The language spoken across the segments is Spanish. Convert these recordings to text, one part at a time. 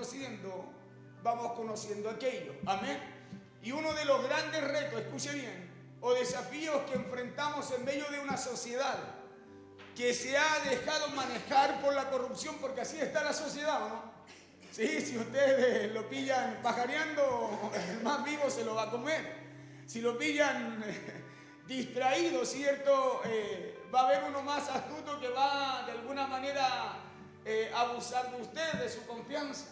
conociendo, vamos conociendo aquello. Amén. Y uno de los grandes retos, escuche bien, o desafíos que enfrentamos en medio de una sociedad que se ha dejado manejar por la corrupción, porque así está la sociedad, ¿no? Sí, si ustedes lo pillan pajareando, el más vivo se lo va a comer. Si lo pillan distraído, ¿cierto? Va a haber uno más astuto que va de alguna manera a abusar de usted, de su confianza.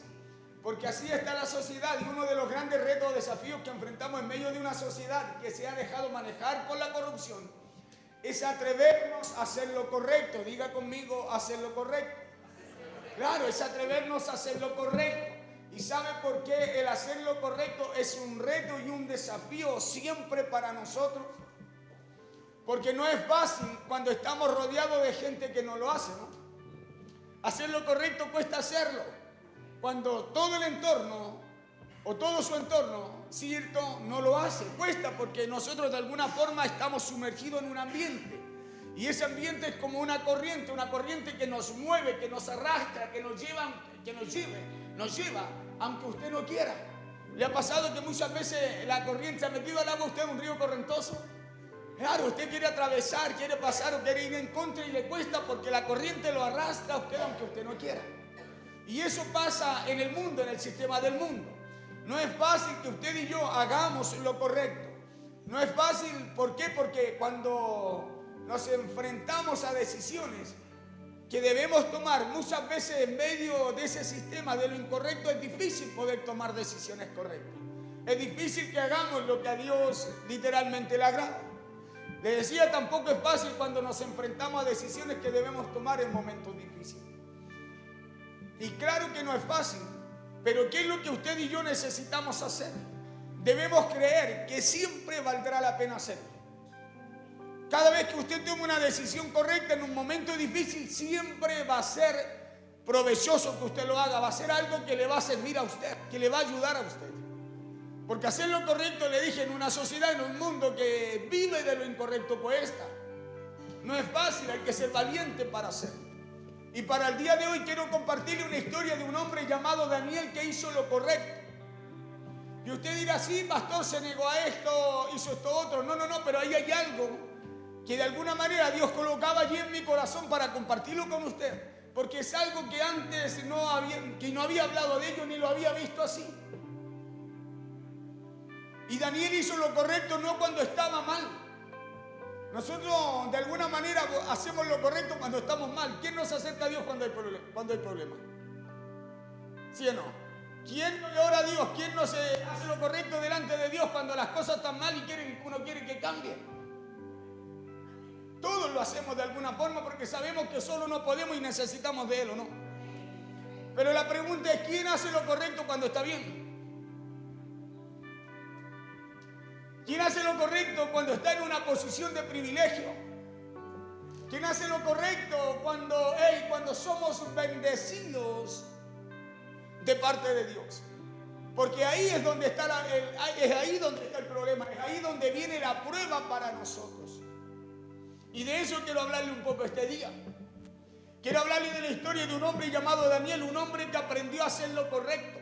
Porque así está la sociedad, y uno de los grandes retos o desafíos que enfrentamos en medio de una sociedad que se ha dejado manejar por la corrupción es atrevernos a hacer lo correcto. Diga conmigo, hacer lo correcto. Claro, es atrevernos a hacer lo correcto. ¿Y sabe por qué el hacer lo correcto es un reto y un desafío siempre para nosotros? Porque no es fácil cuando estamos rodeados de gente que no lo hace, ¿no? Hacer lo correcto cuesta hacerlo. Cuando todo el entorno o todo su entorno, ¿cierto?, no lo hace. Cuesta porque nosotros de alguna forma estamos sumergidos en un ambiente. Y ese ambiente es como una corriente que nos mueve, que nos arrastra, que nos lleva, aunque usted no quiera. ¿Le ha pasado que muchas veces la corriente se ha metido al agua usted en un río correntoso? Claro, usted quiere atravesar, quiere pasar o quiere ir en contra y le cuesta porque la corriente lo arrastra a usted aunque usted no quiera. Y eso pasa en el mundo, en el sistema del mundo. No es fácil que usted y yo hagamos lo correcto. No es fácil, ¿por qué? Porque cuando nos enfrentamos a decisiones que debemos tomar muchas veces en medio de ese sistema de lo incorrecto, es difícil poder tomar decisiones correctas. Es difícil que hagamos lo que a Dios literalmente le agrada. Le decía, tampoco es fácil cuando nos enfrentamos a decisiones que debemos tomar en momentos difíciles. Y claro que no es fácil, pero ¿qué es lo que usted y yo necesitamos hacer? Debemos creer que siempre valdrá la pena hacerlo. Cada vez que usted tome una decisión correcta en un momento difícil, siempre va a ser provechoso que usted lo haga, va a ser algo que le va a servir a usted, que le va a ayudar a usted. Porque hacer lo correcto, le dije, en una sociedad, en un mundo que vive de lo incorrecto, pues esta no es fácil, hay que ser valiente para hacerlo. Y para el día de hoy quiero compartirle una historia de un hombre llamado Daniel que hizo lo correcto. Y usted dirá, sí, pastor, se negó a esto, hizo esto otro. No, pero ahí hay algo que de alguna manera Dios colocaba allí en mi corazón para compartirlo con usted. Porque es algo que antes no había hablado de ello ni lo había visto así. Y Daniel hizo lo correcto no cuando estaba mal. Nosotros de alguna manera hacemos lo correcto cuando estamos mal. ¿Quién nos acerca a Dios cuando hay problema? ¿Sí o no? ¿Quién no le ora a Dios? ¿Quién no se hace lo correcto delante de Dios cuando las cosas están mal y uno quiere que cambie? Todos lo hacemos de alguna forma porque sabemos que solo no podemos y necesitamos de Él, ¿o no? Pero la pregunta es, ¿quién hace lo correcto cuando está bien? ¿Quién hace lo correcto cuando está en una posición de privilegio? ¿Quién hace lo correcto cuando somos bendecidos de parte de Dios? Porque ahí es donde está el problema, es ahí donde viene la prueba para nosotros. Y de eso quiero hablarle un poco este día. Quiero hablarle de la historia de un hombre llamado Daniel, un hombre que aprendió a hacer lo correcto.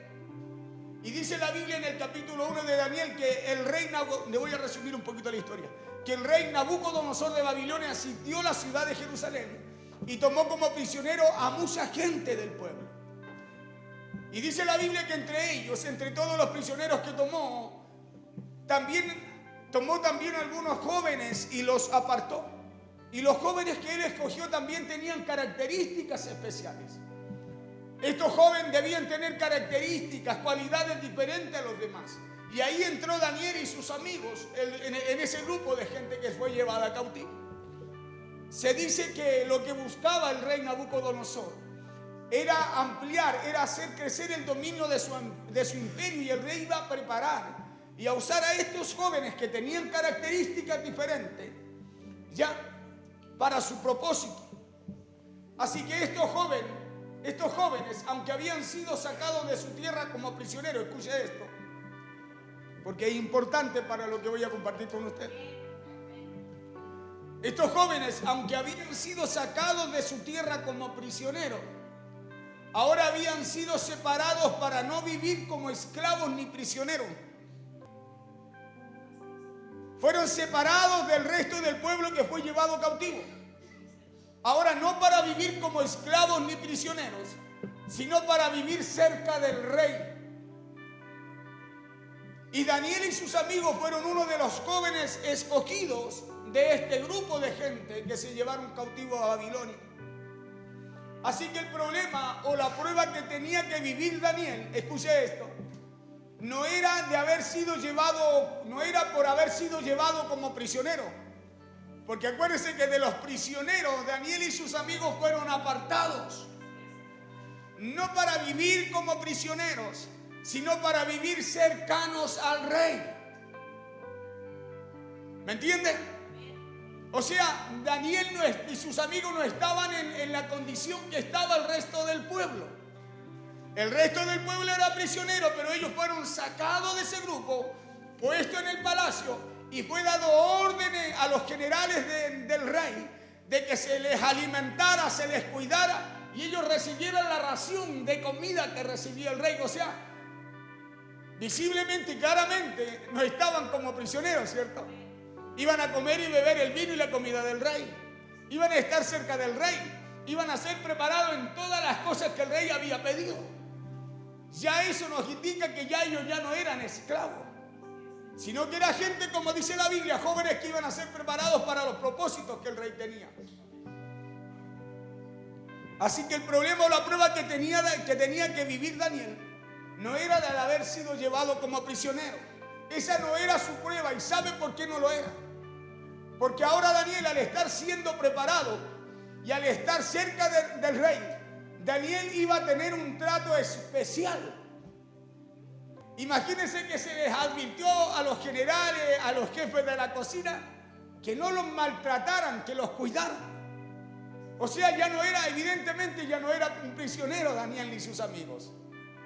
Y dice la Biblia en el capítulo 1 de Daniel que el rey le voy a resumir un poquito la historia, que el rey Nabucodonosor de Babilonia asistió la ciudad de Jerusalén y tomó como prisionero a mucha gente del pueblo. Y dice la Biblia que entre todos los prisioneros que tomó también algunos jóvenes y los apartó. Y los jóvenes que él escogió también tenían características especiales. Estos jóvenes debían tener características, cualidades diferentes a los demás. Y ahí entró Daniel y sus amigos en ese grupo de gente que fue llevada a cautivo. Se dice que lo que buscaba el rey Nabucodonosor era ampliar, era hacer crecer el dominio de su imperio, y el rey iba a preparar y a usar a estos jóvenes que tenían características diferentes ya para su propósito. Así que estos jóvenes, aunque habían sido sacados de su tierra como prisioneros, escuche esto, porque es importante para lo que voy a compartir con usted. Estos jóvenes, aunque habían sido sacados de su tierra como prisioneros, ahora habían sido separados para no vivir como esclavos ni prisioneros. Fueron separados del resto del pueblo que fue llevado cautivo. Ahora no para vivir como esclavos ni prisioneros, sino para vivir cerca del rey. Y Daniel y sus amigos fueron uno de los jóvenes escogidos de este grupo de gente que se llevaron cautivo a Babilonia. Así que el problema o la prueba que tenía que vivir Daniel, escuche esto, no era de haber sido llevado, no era por haber sido llevado como prisionero. Porque acuérdense que de los prisioneros Daniel y sus amigos fueron apartados. No para vivir como prisioneros, sino para vivir cercanos al rey. ¿Me entienden? O sea, Daniel y sus amigos no estaban en la condición que estaba el resto del pueblo. El resto del pueblo era prisionero, pero ellos fueron sacados de ese grupo, puestos en el palacio, y fue dado órdenes a los generales del rey de que se les alimentara, se les cuidara, y ellos recibieran la ración de comida que recibía el rey. O sea, visiblemente y claramente no estaban como prisioneros, ¿cierto? Iban a comer y beber el vino y la comida del rey. Iban a estar cerca del rey. Iban a ser preparados en todas las cosas que el rey había pedido. Ya eso nos indica que ya ellos ya no eran esclavos, sino que era gente, como dice la Biblia, jóvenes que iban a ser preparados para los propósitos que el rey tenía. Así que el problema o la prueba que tenía que vivir Daniel no era de haber sido llevado como prisionero. Esa no era su prueba. ¿Y sabe por qué no lo era? Porque ahora Daniel, al estar siendo preparado y al estar cerca del rey, Daniel iba a tener un trato especial. Imagínense que se les advirtió a los generales, a los jefes de la cocina, que no los maltrataran, que los cuidaran. O sea, evidentemente ya no era un prisionero Daniel ni sus amigos,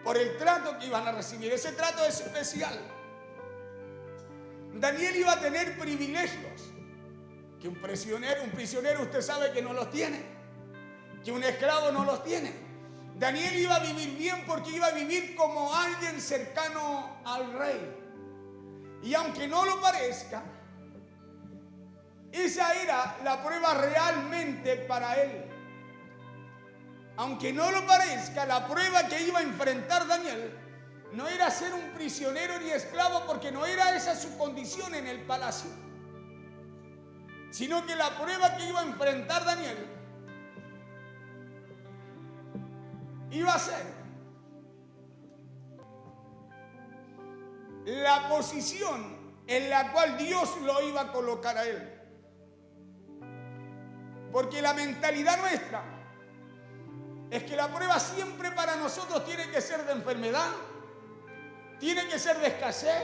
por el trato que iban a recibir. Ese trato es especial. Daniel iba a tener privilegios que un prisionero usted sabe que no los tiene, que un esclavo no los tiene. Daniel iba a vivir bien porque iba a vivir como alguien cercano al rey. Y aunque no lo parezca, esa era la prueba realmente para él. Aunque no lo parezca, la prueba que iba a enfrentar Daniel no era ser un prisionero ni esclavo, porque no era esa su condición en el palacio, sino que la prueba que iba a enfrentar Daniel iba a ser la posición en la cual Dios lo iba a colocar a él. Porque la mentalidad nuestra es que la prueba siempre para nosotros tiene que ser de enfermedad, tiene que ser de escasez,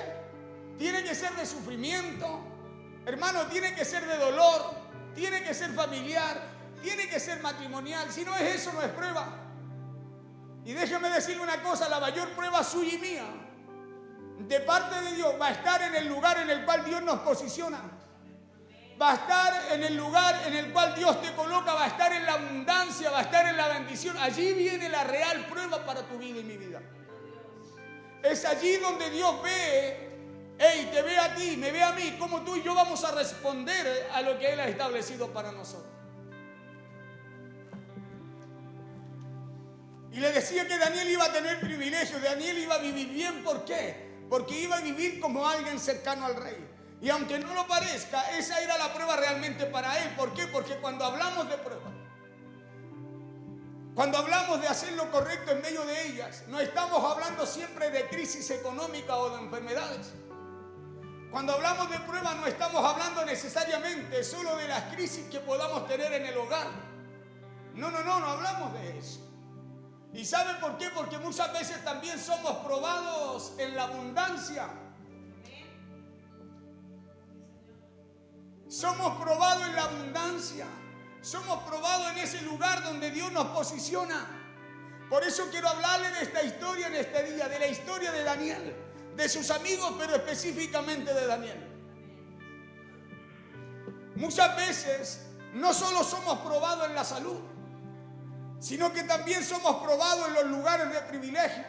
tiene que ser de sufrimiento, hermano, tiene que ser de dolor, tiene que ser familiar, tiene que ser matrimonial. Si no es eso, no es prueba. Y déjeme decirle una cosa, la mayor prueba suya y mía, de parte de Dios, va a estar en el lugar en el cual Dios nos posiciona. Va a estar en el lugar en el cual Dios te coloca, va a estar en la abundancia, va a estar en la bendición. Allí viene la real prueba para tu vida y mi vida. Es allí donde Dios ve, te ve a ti, me ve a mí, cómo tú y yo vamos a responder a lo que Él ha establecido para nosotros. Y le decía que Daniel iba a tener privilegios, Daniel iba a vivir bien. ¿Por qué? Porque iba a vivir como alguien cercano al rey. Y aunque no lo parezca, esa era la prueba realmente para él. ¿Por qué? Porque cuando hablamos de prueba, cuando hablamos de hacer lo correcto en medio de ellas, no estamos hablando siempre de crisis económica o de enfermedades. Cuando hablamos de prueba no estamos hablando necesariamente solo de las crisis que podamos tener en el hogar. No hablamos de eso. ¿Y sabe por qué? Porque muchas veces también somos probados en la abundancia. Somos probados en la abundancia. Somos probados en ese lugar donde Dios nos posiciona. Por eso quiero hablarle de esta historia en este día, de la historia de Daniel, de sus amigos, pero específicamente de Daniel. Muchas veces no solo somos probados en la salud, sino que también somos probados en los lugares de privilegio.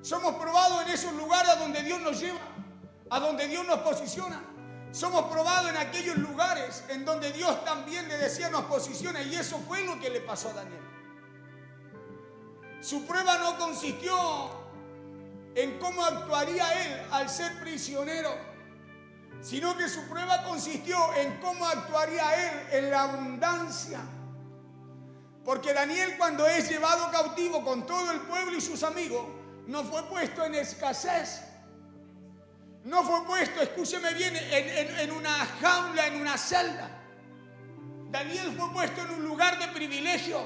Somos probados en esos lugares a donde Dios nos lleva, a donde Dios nos posiciona. Somos probados en aquellos lugares en donde Dios también le decía nos posiciona, y eso fue lo que le pasó a Daniel. Su prueba no consistió en cómo actuaría él al ser prisionero, sino que su prueba consistió en cómo actuaría él en la abundancia. Porque Daniel, cuando es llevado cautivo con todo el pueblo y sus amigos, no fue puesto en escasez. No fue puesto, escúcheme bien, en una jaula, en una celda. Daniel fue puesto en un lugar de privilegio,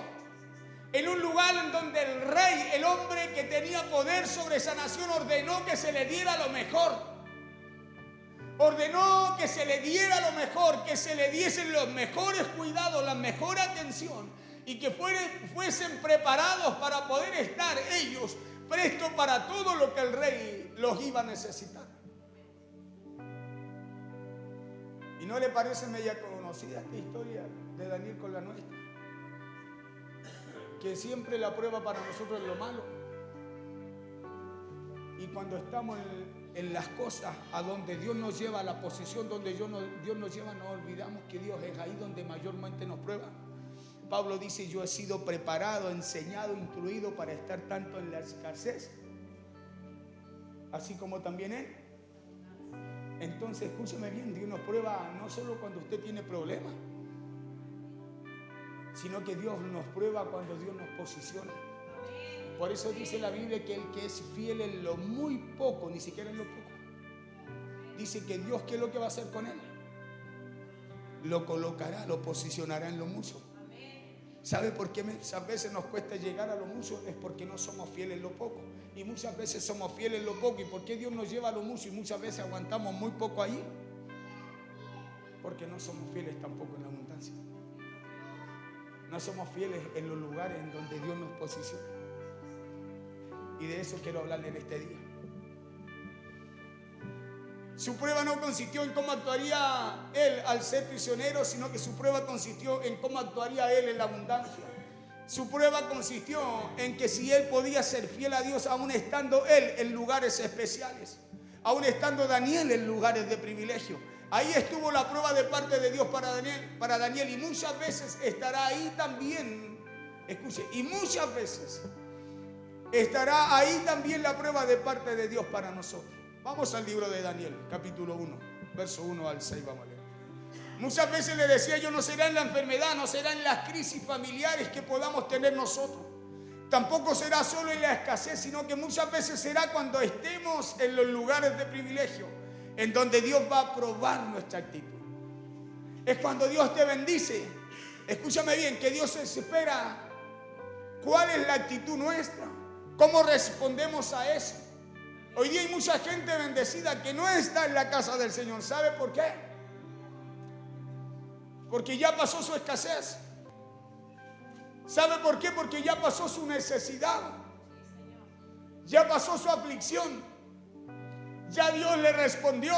en un lugar en donde el rey, el hombre que tenía poder sobre esa nación, ordenó que se le diera lo mejor. Ordenó que se le diera lo mejor, que se le diesen los mejores cuidados, la mejor atención, y que fuesen preparados para poder estar ellos prestos para todo lo que el rey los iba a necesitar. ¿Y no le parece media conocida esta historia de Daniel con la nuestra? Que siempre la prueba para nosotros es lo malo. Y cuando estamos en las cosas a donde Dios nos lleva, a la posición donde Dios nos lleva, nos olvidamos que Dios es ahí donde mayormente nos prueba. Pablo dice: yo he sido preparado, enseñado, instruido para estar tanto en la escasez, así como también Él. Entonces, escúcheme bien, Dios nos prueba no solo cuando usted tiene problemas, sino que Dios nos prueba cuando Dios nos posiciona. Por eso dice la Biblia que el que es fiel en lo muy poco, ni siquiera en lo poco, dice que Dios, ¿qué es lo que va a hacer con él? Lo colocará, lo posicionará en lo mucho. ¿Sabe por qué muchas veces nos cuesta llegar a lo mucho? Es porque no somos fieles en lo poco. Y muchas veces somos fieles en lo poco. ¿Y por qué Dios nos lleva a lo mucho y muchas veces aguantamos muy poco ahí? Porque no somos fieles tampoco en la abundancia. No somos fieles en los lugares en donde Dios nos posiciona. Y de eso quiero hablarle en este día. Su prueba no consistió en cómo actuaría él al ser prisionero, sino que su prueba consistió en cómo actuaría él en la abundancia. Su prueba consistió en que si él podía ser fiel a Dios, aún estando él en lugares especiales, aún estando Daniel en lugares de privilegio. Ahí estuvo la prueba de parte de Dios para Daniel, y muchas veces estará ahí también, escuche, y muchas veces estará ahí también la prueba de parte de Dios para nosotros. Vamos al libro de Daniel, capítulo 1, verso 1 al 6, vamos a leer. Muchas veces le decía yo, no será en la enfermedad, no será en las crisis familiares que podamos tener nosotros. Tampoco será solo en la escasez, sino que muchas veces será cuando estemos en los lugares de privilegio, en donde Dios va a probar nuestra actitud. Es cuando Dios te bendice. Escúchame bien, que Dios espera cuál es la actitud nuestra, cómo respondemos a eso. Hoy día hay mucha gente bendecida que no está en la casa del Señor. ¿Sabe por qué? Porque ya pasó su escasez. ¿Sabe por qué? Porque ya pasó su necesidad. Ya pasó su aflicción. Ya Dios le respondió.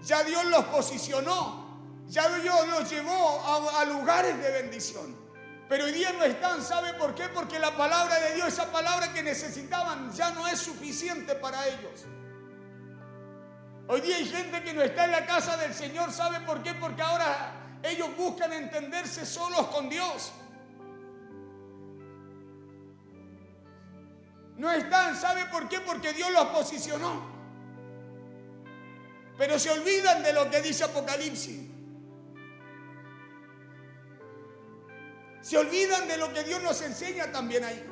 Ya Dios los posicionó. Ya Dios los llevó a lugares de bendición. Pero hoy día no están. ¿Sabe por qué? Porque la palabra de Dios, esa palabra que necesitaban, ya no es suficiente para ellos. Hoy día hay gente que no está en la casa del Señor. ¿Sabe por qué? Porque ahora ellos buscan entenderse solos con Dios. No están. ¿Sabe por qué? Porque Dios los posicionó. Pero se olvidan de lo que dice Apocalipsis. Se olvidan de lo que Dios nos enseña también ahí.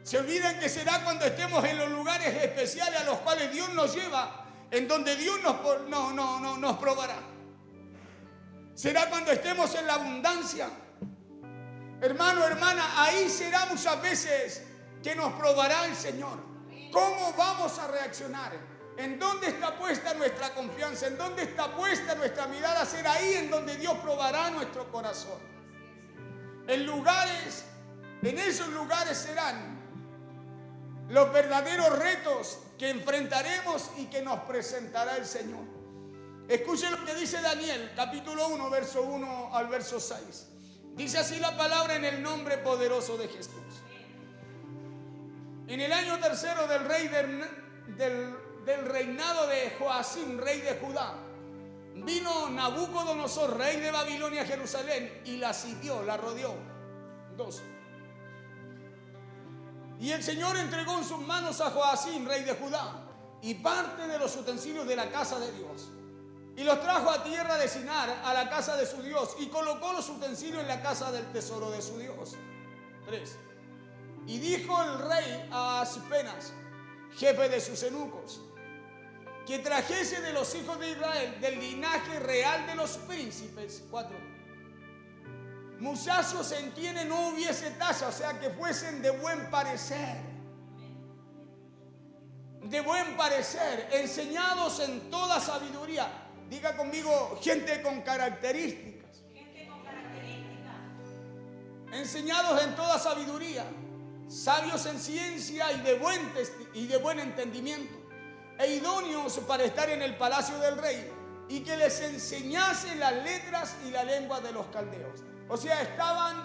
Se olvidan que será cuando estemos en los lugares especiales a los cuales Dios nos lleva, en donde Dios nos probará. Será cuando estemos en la abundancia. Hermano, hermana, ahí será muchas veces que nos probará el Señor. ¿Cómo vamos a reaccionar? ¿En dónde está puesta nuestra confianza? ¿En dónde está puesta nuestra mirada? Será ahí en donde Dios probará nuestro corazón. En esos lugares serán los verdaderos retos que enfrentaremos y que nos presentará el Señor. Escuchen lo que dice Daniel, capítulo 1, verso 1 al verso 6. Dice así la palabra en el nombre poderoso de Jesús. En el año tercero del reinado de Joacim, rey de Judá, vino Nabucodonosor, rey de Babilonia, a Jerusalén y la sitió, la rodeó. 2. Y el Señor entregó en sus manos a Joacim, rey de Judá, y parte de los utensilios de la casa de Dios. Y los trajo a tierra de Sinar, a la casa de su Dios, y colocó los utensilios en la casa del tesoro de su Dios. 3. Y dijo el rey a Aspenas, jefe de sus eunucos, que trajese de los hijos de Israel, del linaje real de los príncipes. 4. Muchachos en quienes no hubiese talla, o sea, que fuesen de buen parecer. De buen parecer, enseñados en toda sabiduría. Diga conmigo, gente con características. Gente con características. Enseñados en toda sabiduría, sabios en ciencia y de buen entendimiento, e idóneos para estar en el palacio del rey, y que les enseñase las letras y la lengua de los caldeos. O sea,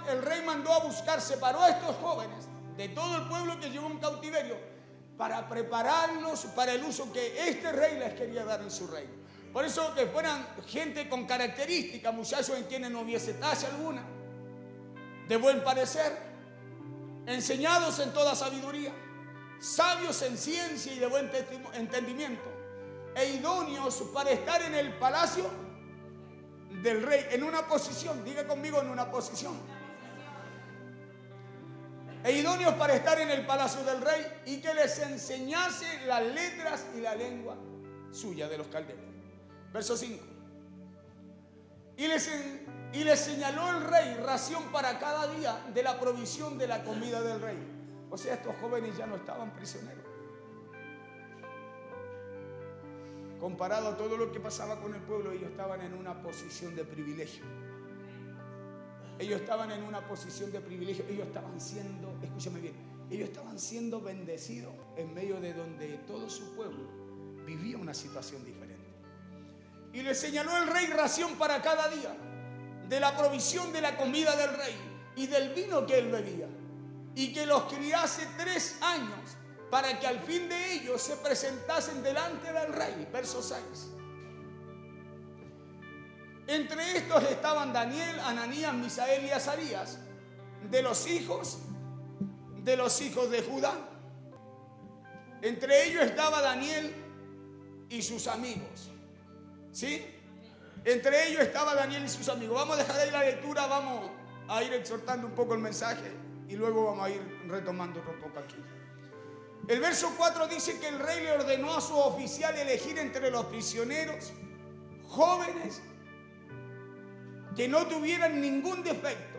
el rey mandó a buscar, separó a estos jóvenes de todo el pueblo que llevó en cautiverio para prepararlos para el uso que este rey les quería dar en su reino. Por eso que fueran gente con características, muchachos en quienes no hubiese talla alguna, de buen parecer, enseñados en toda sabiduría, sabios en ciencia y de buen entendimiento, e idóneos para estar en el palacio del rey, en una posición, diga conmigo, en una posición. E idóneos para estar en el palacio del rey, y que les enseñase las letras y la lengua suya de los caldeos. Verso 5. Y les señaló el rey ración para cada día de la provisión de la comida del rey. O sea, estos jóvenes ya no estaban prisioneros. Comparado a todo lo que pasaba con el pueblo, ellos estaban en una posición de privilegio. Ellos estaban en una posición de privilegio. Ellos estaban siendo, escúchame bien, ellos estaban siendo bendecidos en medio de donde todo su pueblo vivía una situación diferente. Y les señaló el rey ración para cada día de la provisión de la comida del rey y del vino que él bebía, y que los criase 3 años, para que al fin de ellos se presentasen delante del rey. Verso 6. Entre estos estaban Daniel, Ananías, Misael y Azarías, de los hijos de Judá. Entre ellos estaba Daniel y sus amigos. ¿Sí? Entre ellos estaba Daniel y sus amigos. Vamos a dejar ahí la lectura, vamos a ir exhortando un poco el mensaje y luego vamos a ir retomando un poco aquí. El verso 4 dice que el rey le ordenó a su oficial elegir entre los prisioneros jóvenes que no tuvieran ningún defecto,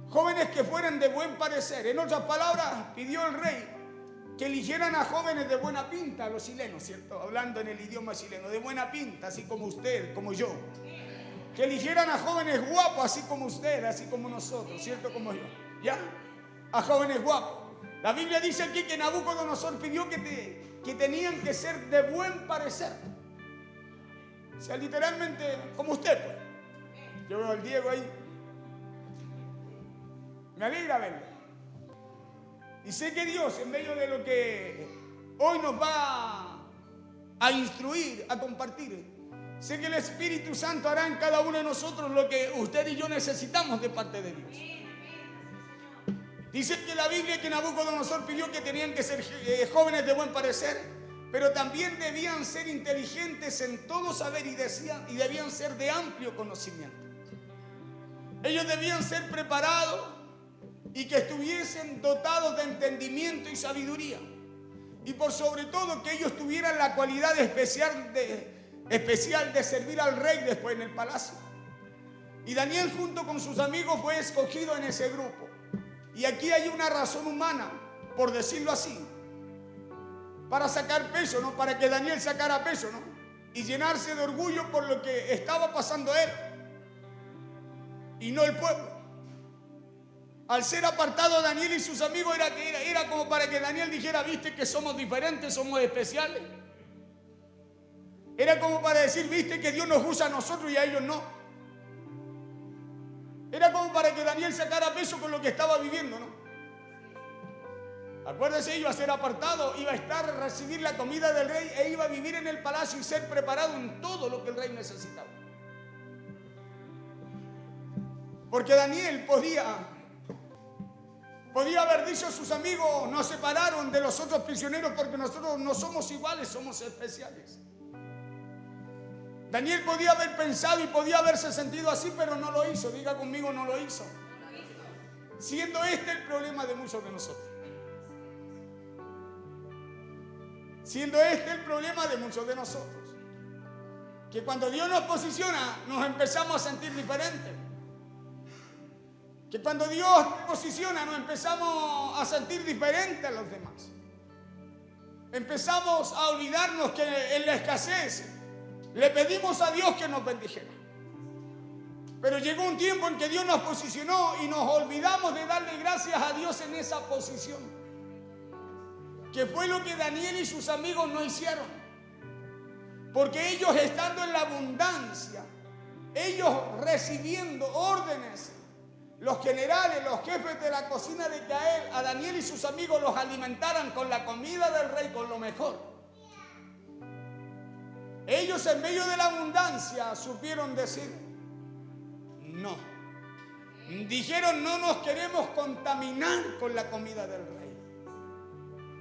jóvenes que fueran de buen parecer. En otras palabras, pidió el rey que eligieran a jóvenes de buena pinta, a los chilenos, ¿cierto? Hablando en el idioma chileno, de buena pinta, así como usted, como yo. Que eligieran a jóvenes guapos, así como usted, así como nosotros, ¿cierto? Como yo, ¿ya? A jóvenes guapos. La Biblia dice aquí que Nabucodonosor pidió que tenían que ser de buen parecer. O sea, literalmente, como usted, pues. Yo veo al Diego ahí. Me alegra verlo. Y sé que Dios, en medio de lo que hoy nos va a instruir, a compartir, sé que el Espíritu Santo hará en cada uno de nosotros lo que usted y yo necesitamos de parte de Dios. Dice que la Biblia que Nabucodonosor pidió que tenían que ser jóvenes de buen parecer, pero también debían ser inteligentes en todo saber y debían ser de amplio conocimiento. Ellos debían ser preparados y que estuviesen dotados de entendimiento y sabiduría. Y por sobre todo que ellos tuvieran la cualidad especial de servir al rey después en el palacio. Y Daniel junto con sus amigos fue escogido en ese grupo. Y aquí hay una razón humana, por decirlo así, para sacar peso, ¿no? Para que Daniel sacara peso, ¿no? Y llenarse de orgullo por lo que estaba pasando él y no el pueblo. Al ser apartado Daniel y sus amigos era como para que Daniel dijera, viste que somos diferentes, somos especiales. Era como para decir, viste que Dios nos usa a nosotros y a ellos no. Era como para que Daniel sacara peso con lo que estaba viviendo, ¿no? Acuérdese, iba a ser apartado, iba a estar a recibir la comida del rey e iba a vivir en el palacio y ser preparado en todo lo que el rey necesitaba. Porque Daniel podía haber dicho a sus amigos, nos separaron de los otros prisioneros porque nosotros no somos iguales, somos especiales. Daniel podía haber pensado y podía haberse sentido así, pero no lo hizo. Diga conmigo, no lo hizo. Siendo este el problema de muchos de nosotros. Siendo este el problema de muchos de nosotros. Que cuando Dios nos posiciona, nos empezamos a sentir diferentes. Que cuando Dios nos posiciona, nos empezamos a sentir diferentes a los demás. Empezamos a olvidarnos que en la escasez le pedimos a Dios que nos bendijera. Pero llegó un tiempo en que Dios nos posicionó y nos olvidamos de darle gracias a Dios en esa posición. Que fue lo que Daniel y sus amigos no hicieron. Porque ellos estando en la abundancia, ellos recibiendo órdenes, los generales, los jefes de la cocina de Gael, a Daniel y sus amigos los alimentaran con la comida del rey, con lo mejor. Ellos en medio de la abundancia supieron decir no. Dijeron, no nos queremos contaminar con la comida del rey.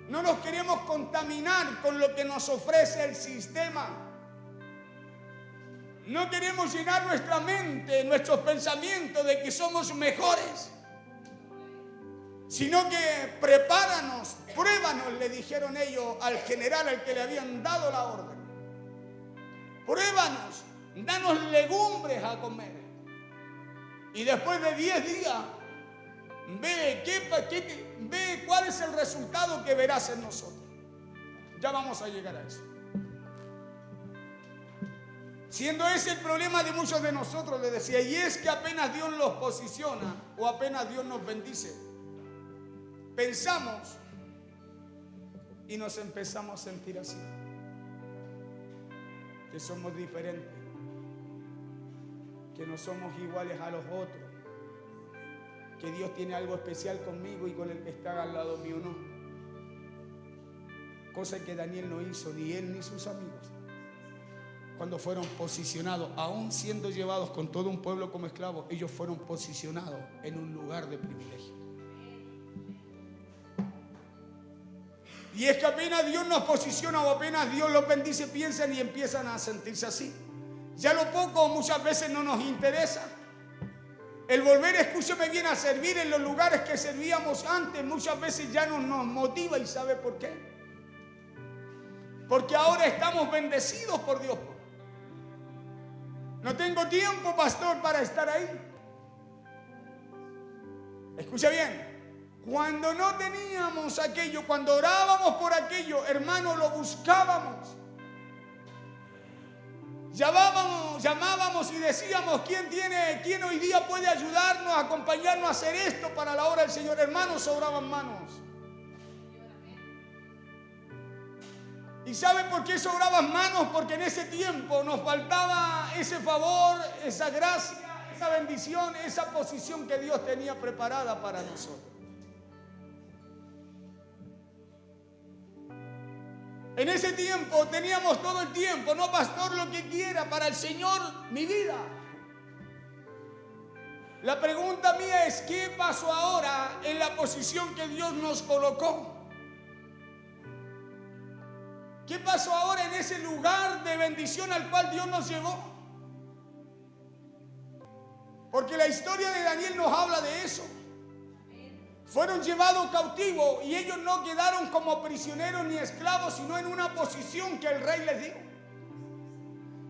No nos queremos contaminar con lo que nos ofrece el sistema. No queremos llenar nuestra mente, nuestros pensamientos de que somos mejores. Sino que prepáranos, pruébanos, le dijeron ellos al general al que le habían dado la orden. Pruébanos, danos legumbres a comer. Y después de 10 días, ve cuál es el resultado que verás en nosotros. Ya vamos a llegar a eso. Siendo ese el problema de muchos de nosotros, le decía, y es que apenas Dios los posiciona o apenas Dios nos bendice, pensamos y nos empezamos a sentir así. Que somos diferentes, que no somos iguales a los otros, que Dios tiene algo especial conmigo y con el que está al lado mío no. Cosa que Daniel no hizo, ni él ni sus amigos, cuando fueron posicionados, aún siendo llevados con todo un pueblo como esclavos, ellos fueron posicionados en un lugar de privilegio. Y es que apenas Dios nos posiciona o apenas Dios los bendice, piensan y empiezan a sentirse así. Ya lo poco muchas veces no nos interesa. El volver, escúcheme bien, a servir en los lugares que servíamos antes, muchas veces ya no nos motiva. ¿Y sabe por qué? Porque ahora estamos bendecidos por Dios. No tengo tiempo, pastor, para estar ahí. Escucha bien. Cuando no teníamos aquello, cuando orábamos por aquello, hermano, lo buscábamos. Llamábamos y decíamos, ¿quién hoy día puede ayudarnos, acompañarnos a hacer esto para la obra del Señor? Hermanos, sobraban manos. ¿Y sabe por qué sobraban manos? Porque en ese tiempo nos faltaba ese favor, esa gracia, esa bendición, esa posición que Dios tenía preparada para nosotros. En ese tiempo teníamos todo el tiempo, no, pastor, lo que quiera, para el Señor, mi vida. La pregunta mía es, ¿qué pasó ahora en la posición que Dios nos colocó? ¿Qué pasó ahora en ese lugar de bendición al cual Dios nos llevó? Porque la historia de Daniel nos habla de eso. Fueron llevados cautivos y ellos no quedaron como prisioneros ni esclavos, sino en una posición que el rey les dio.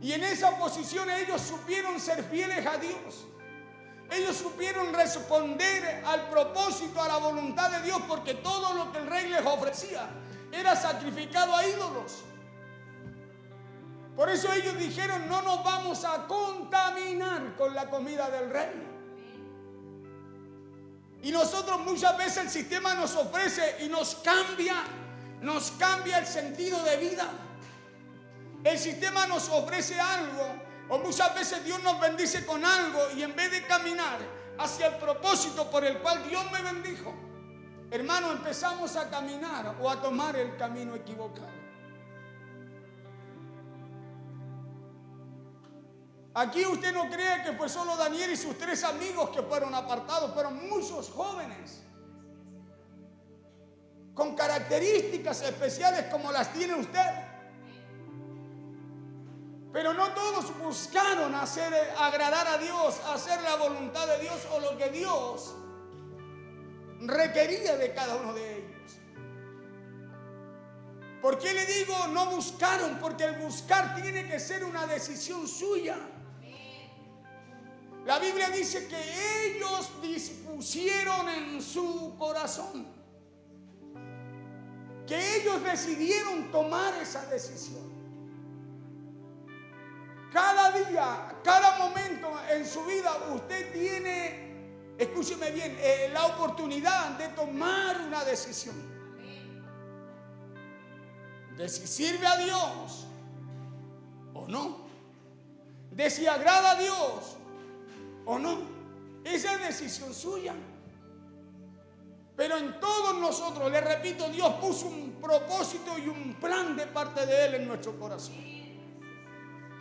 Y en esa posición ellos supieron ser fieles a Dios. Ellos supieron responder al propósito, a la voluntad de Dios, porque todo lo que el rey les ofrecía era sacrificado a ídolos. Por eso ellos dijeron, no nos vamos a contaminar con la comida del rey. Y nosotros muchas veces el sistema nos ofrece y nos cambia el sentido de vida. El sistema nos ofrece algo, o muchas veces Dios nos bendice con algo, y en vez de caminar hacia el propósito por el cual Dios me bendijo, hermano, empezamos a caminar o a tomar el camino equivocado. Aquí usted no cree que fue solo Daniel y sus 3 amigos que fueron apartados, pero muchos jóvenes con características especiales como las tiene usted. Pero no todos buscaron agradar a Dios, hacer la voluntad de Dios o lo que Dios requería de cada uno de ellos. ¿Por qué le digo no buscaron? Porque el buscar tiene que ser una decisión suya. La Biblia dice que ellos dispusieron en su corazón, que ellos decidieron tomar esa decisión. Cada día, cada momento en su vida usted tiene, escúcheme bien, la oportunidad de tomar una decisión. De si sirve a Dios o no. De si agrada a Dios o no. Esa es decisión suya. Pero en todos nosotros, le repito, Dios puso un propósito y un plan de parte de Él en nuestro corazón.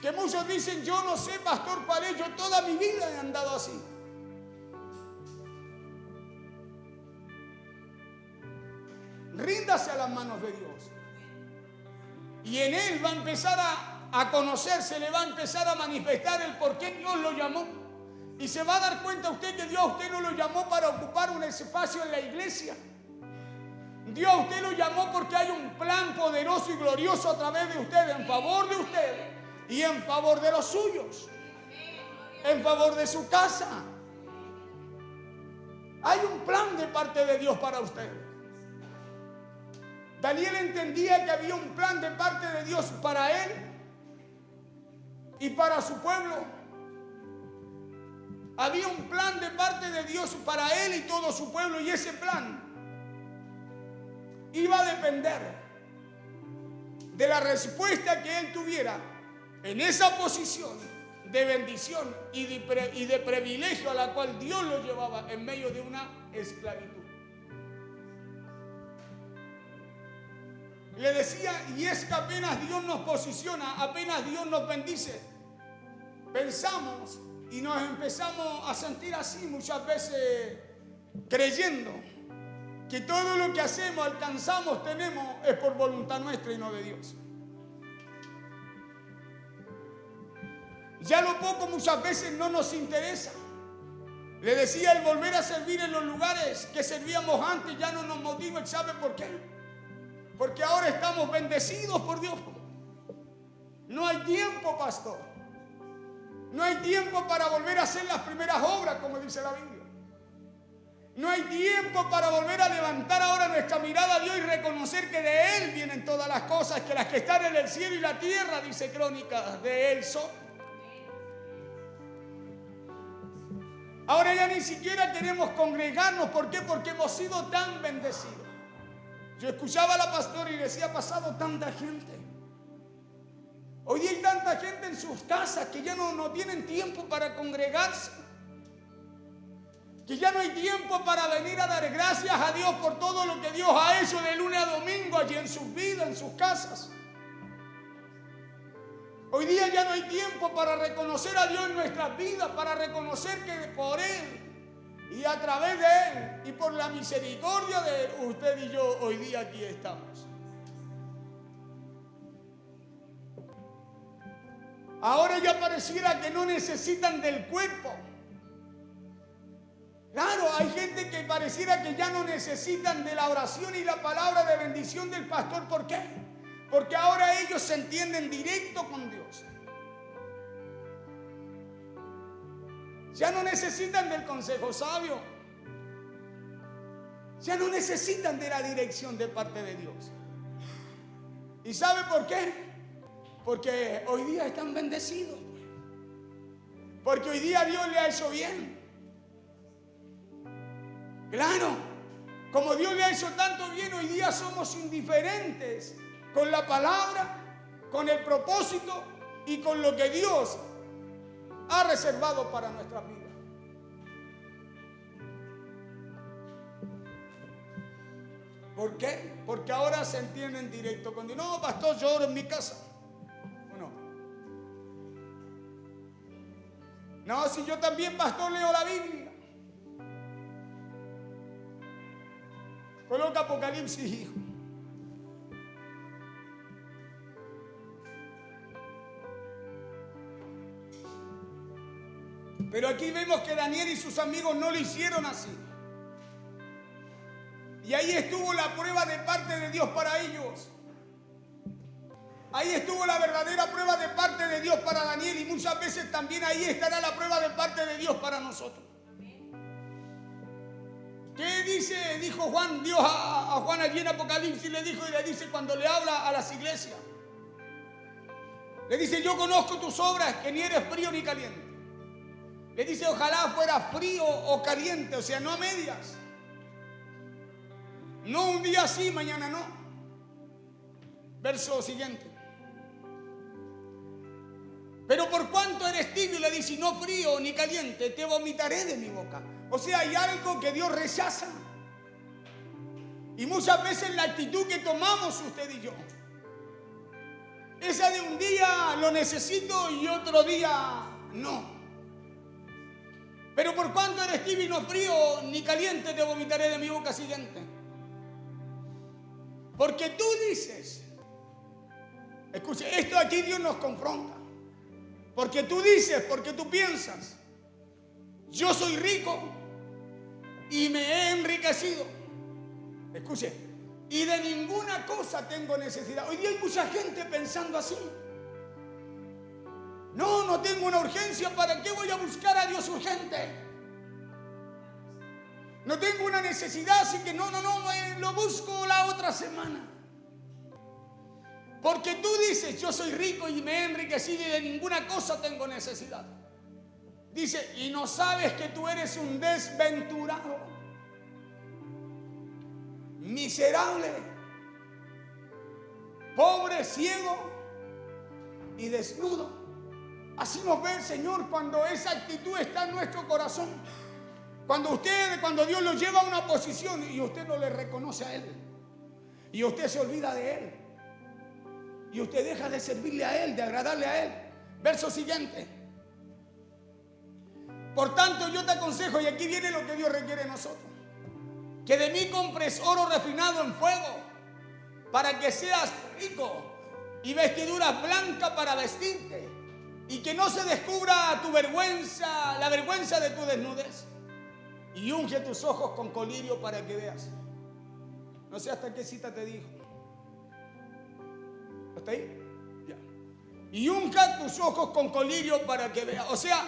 Que muchos dicen, yo no sé, pastor Palé, yo toda mi vida he andado así. Ríndase a las manos de Dios. Y en Él va a empezar a conocerse, le va a empezar a manifestar el por qué Dios lo llamó. Y se va a dar cuenta usted que Dios a usted no lo llamó para ocupar un espacio en la iglesia. Dios a usted lo llamó porque hay un plan poderoso y glorioso a través de usted, en favor de usted. Y en favor de los suyos, en favor de su casa. Hay un plan de parte de Dios para usted. Daniel entendía que había un plan de parte de Dios para él y para su pueblo. Había un plan de parte de Dios para él y todo su pueblo, y ese plan iba a depender de la respuesta que él tuviera en esa posición de bendición y de privilegio a la cual Dios lo llevaba en medio de una esclavitud. Le decía, y es que apenas Dios nos posiciona, apenas Dios nos bendice, pensamos y nos empezamos a sentir así muchas veces, creyendo que todo lo que hacemos, alcanzamos, tenemos, es por voluntad nuestra y no de Dios. Ya lo poco muchas veces no nos interesa. Le decía, el volver a servir en los lugares que servíamos antes ya no nos motiva. ¿Sabe por qué? Porque ahora estamos bendecidos por Dios. No hay tiempo, pastor. No hay tiempo para volver a hacer las primeras obras, como dice la Biblia. No hay tiempo para volver a levantar ahora nuestra mirada a Dios y reconocer que de Él vienen todas las cosas, que las que están en el cielo y la tierra, dice Crónicas, de Él son. Ahora ya ni siquiera queremos congregarnos. ¿Por qué? Porque hemos sido tan bendecidos. Yo escuchaba a la pastora y decía, ha pasado tanta gente. Hoy día hay tanta gente en sus casas que ya no tienen tiempo para congregarse. Que ya no hay tiempo para venir a dar gracias a Dios por todo lo que Dios ha hecho de lunes a domingo allí en sus vidas, en sus casas. Hoy día ya no hay tiempo para reconocer a Dios en nuestras vidas, para reconocer que por Él y a través de Él y por la misericordia de Él, usted y yo hoy día aquí estamos. Ahora ya pareciera que no necesitan del cuerpo. Claro, hay gente que pareciera que ya no necesitan de la oración y la palabra de bendición del pastor. ¿Por qué? Porque ahora ellos se entienden directo con Dios. Ya no necesitan del consejo sabio. Ya no necesitan de la dirección de parte de Dios. ¿Y sabe por qué? Porque hoy día están bendecidos. Porque hoy día Dios le ha hecho bien. Claro, como Dios le ha hecho tanto bien, hoy día somos indiferentes con la palabra, con el propósito y con lo que Dios ha reservado para nuestras vidas. ¿Por qué? Porque ahora se entiende en directo. Cuando no, pastor, yo oro en mi casa. Bueno. No, si yo también, pastor, leo la Biblia. Coloca Apocalipsis, hijo. Pero aquí vemos que Daniel y sus amigos no lo hicieron así. Y ahí estuvo la prueba de parte de Dios para ellos. Ahí estuvo la verdadera prueba de parte de Dios para Daniel, y muchas veces también ahí estará la prueba de parte de Dios para nosotros. ¿Qué dijo Juan? Dios a Juan allí en Apocalipsis le dijo, y le dice cuando le habla a las iglesias. Le dice, yo conozco tus obras, que ni eres frío ni caliente. Le dice, ojalá fuera frío o caliente, o sea, no a medias. No un día sí, mañana no. Verso siguiente. Pero por cuanto eres tibio, le dice, no frío ni caliente, te vomitaré de mi boca. O sea, hay algo que Dios rechaza. Y muchas veces la actitud que tomamos usted y yo, esa de un día lo necesito y otro día no. Pero por cuanto eres tibio y no frío ni caliente, te vomitaré de mi boca. Siguiente. Porque tú dices, escuche, esto aquí Dios nos confronta. Porque tú dices, porque tú piensas, yo soy rico y me he enriquecido. Escuche, y de ninguna cosa tengo necesidad. Hoy día hay mucha gente pensando así. No tengo una urgencia, ¿para qué voy a buscar a Dios urgente? No tengo una necesidad, así que no, lo busco la otra semana. Porque tú dices, yo soy rico y me he enriquecido y de ninguna cosa tengo necesidad. Dice, y no sabes que tú eres un desventurado, miserable, pobre, ciego y desnudo. Así nos ve el Señor cuando esa actitud está en nuestro corazón. Cuando Dios lo lleva a una posición y usted no le reconoce a Él. Y usted se olvida de Él. Y usted deja de servirle a Él, de agradarle a Él. Verso siguiente. Por tanto, yo te aconsejo, y aquí viene lo que Dios requiere de nosotros, que de mí compres oro refinado en fuego, para que seas rico, y vestiduras blancas para vestirte, y que no se descubra tu vergüenza, la vergüenza de tu desnudez. Y unge tus ojos con colirio para que veas. No sé hasta qué cita te dijo. ¿Hasta ahí? Ya. Y unja tus ojos con colirio para que veas. O sea,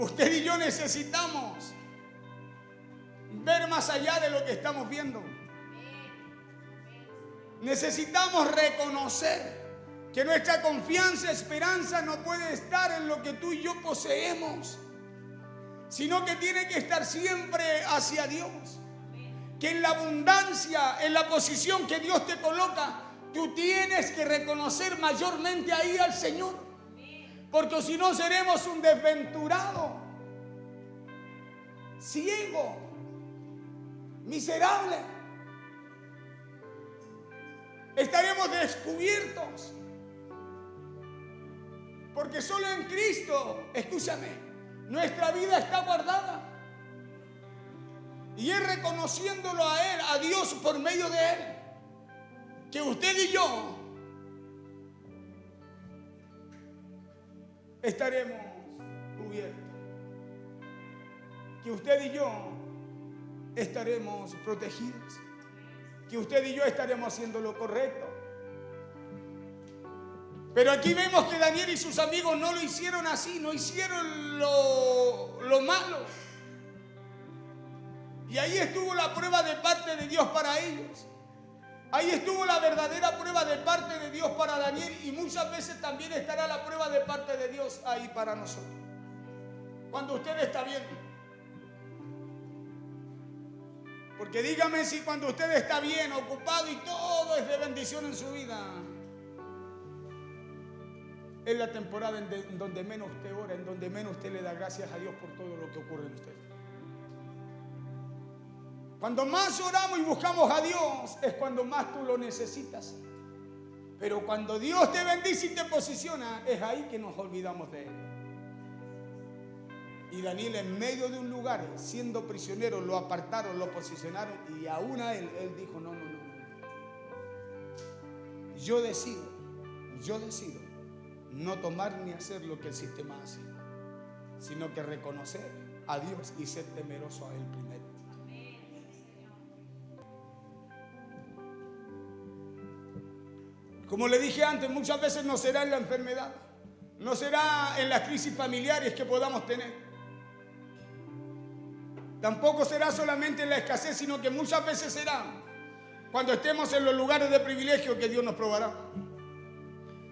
usted y yo necesitamos ver más allá de lo que estamos viendo. Necesitamos reconocer que nuestra confianza, esperanza no puede estar en lo que tú y yo poseemos, sino que tiene que estar siempre hacia Dios. Que en la abundancia, en la posición que Dios te coloca, tú tienes que reconocer mayormente ahí al Señor. Porque si no seremos un desventurado, ciego, miserable. Estaremos descubiertos. Porque solo en Cristo, escúchame, nuestra vida está guardada. Y es reconociéndolo a Él, a Dios por medio de Él, que usted y yo estaremos cubiertos. Que usted y yo estaremos protegidos. Que usted y yo estaremos haciendo lo correcto. Pero aquí vemos que Daniel y sus amigos no lo hicieron así, no hicieron lo malo. Y ahí estuvo la prueba de parte de Dios para ellos. Ahí estuvo la verdadera prueba de parte de Dios para Daniel, y muchas veces también estará la prueba de parte de Dios ahí para nosotros. Cuando usted está bien. Porque dígame si cuando usted está bien, ocupado y todo es de bendición en su vida. es la temporada en donde menos usted ora, en donde menos usted le da gracias a Dios por todo lo que ocurre en usted. Cuando más oramos y buscamos a Dios es cuando más tú lo necesitas. Pero cuando Dios te bendice y te posiciona, es ahí que nos olvidamos de Él. Y Daniel, en medio de un lugar, siendo prisionero, lo apartaron, lo posicionaron, y aún a él dijo, no. Yo decido no tomar ni hacer lo que el sistema hace, sino que reconocer a Dios y ser temeroso a Él primero. Como le dije antes, muchas veces no será en la enfermedad, no será en las crisis familiares que podamos tener. Tampoco será solamente en la escasez, sino que muchas veces será cuando estemos en los lugares de privilegio que Dios nos probará.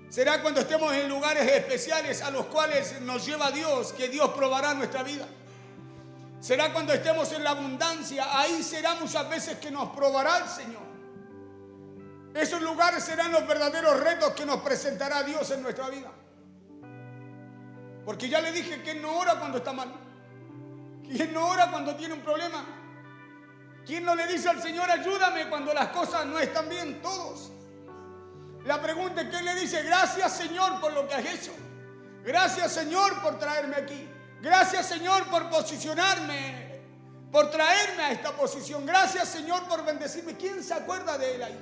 Será cuando estemos en lugares especiales a los cuales nos lleva Dios, que Dios probará nuestra vida. Será cuando estemos en la abundancia, ahí será muchas veces que nos probará el Señor. Esos lugares serán los verdaderos retos que nos presentará Dios en nuestra vida. Porque ya le dije que no ora cuando está mal. ¿Quién no ora cuando tiene un problema? ¿Quién no le dice al Señor, ayúdame cuando las cosas no están bien? Todos. La pregunta es, ¿quién le dice, gracias Señor por lo que has hecho? Gracias Señor por traerme aquí. Gracias Señor por posicionarme, por traerme a esta posición. Gracias Señor por bendecirme. ¿Quién se acuerda de Él ahí?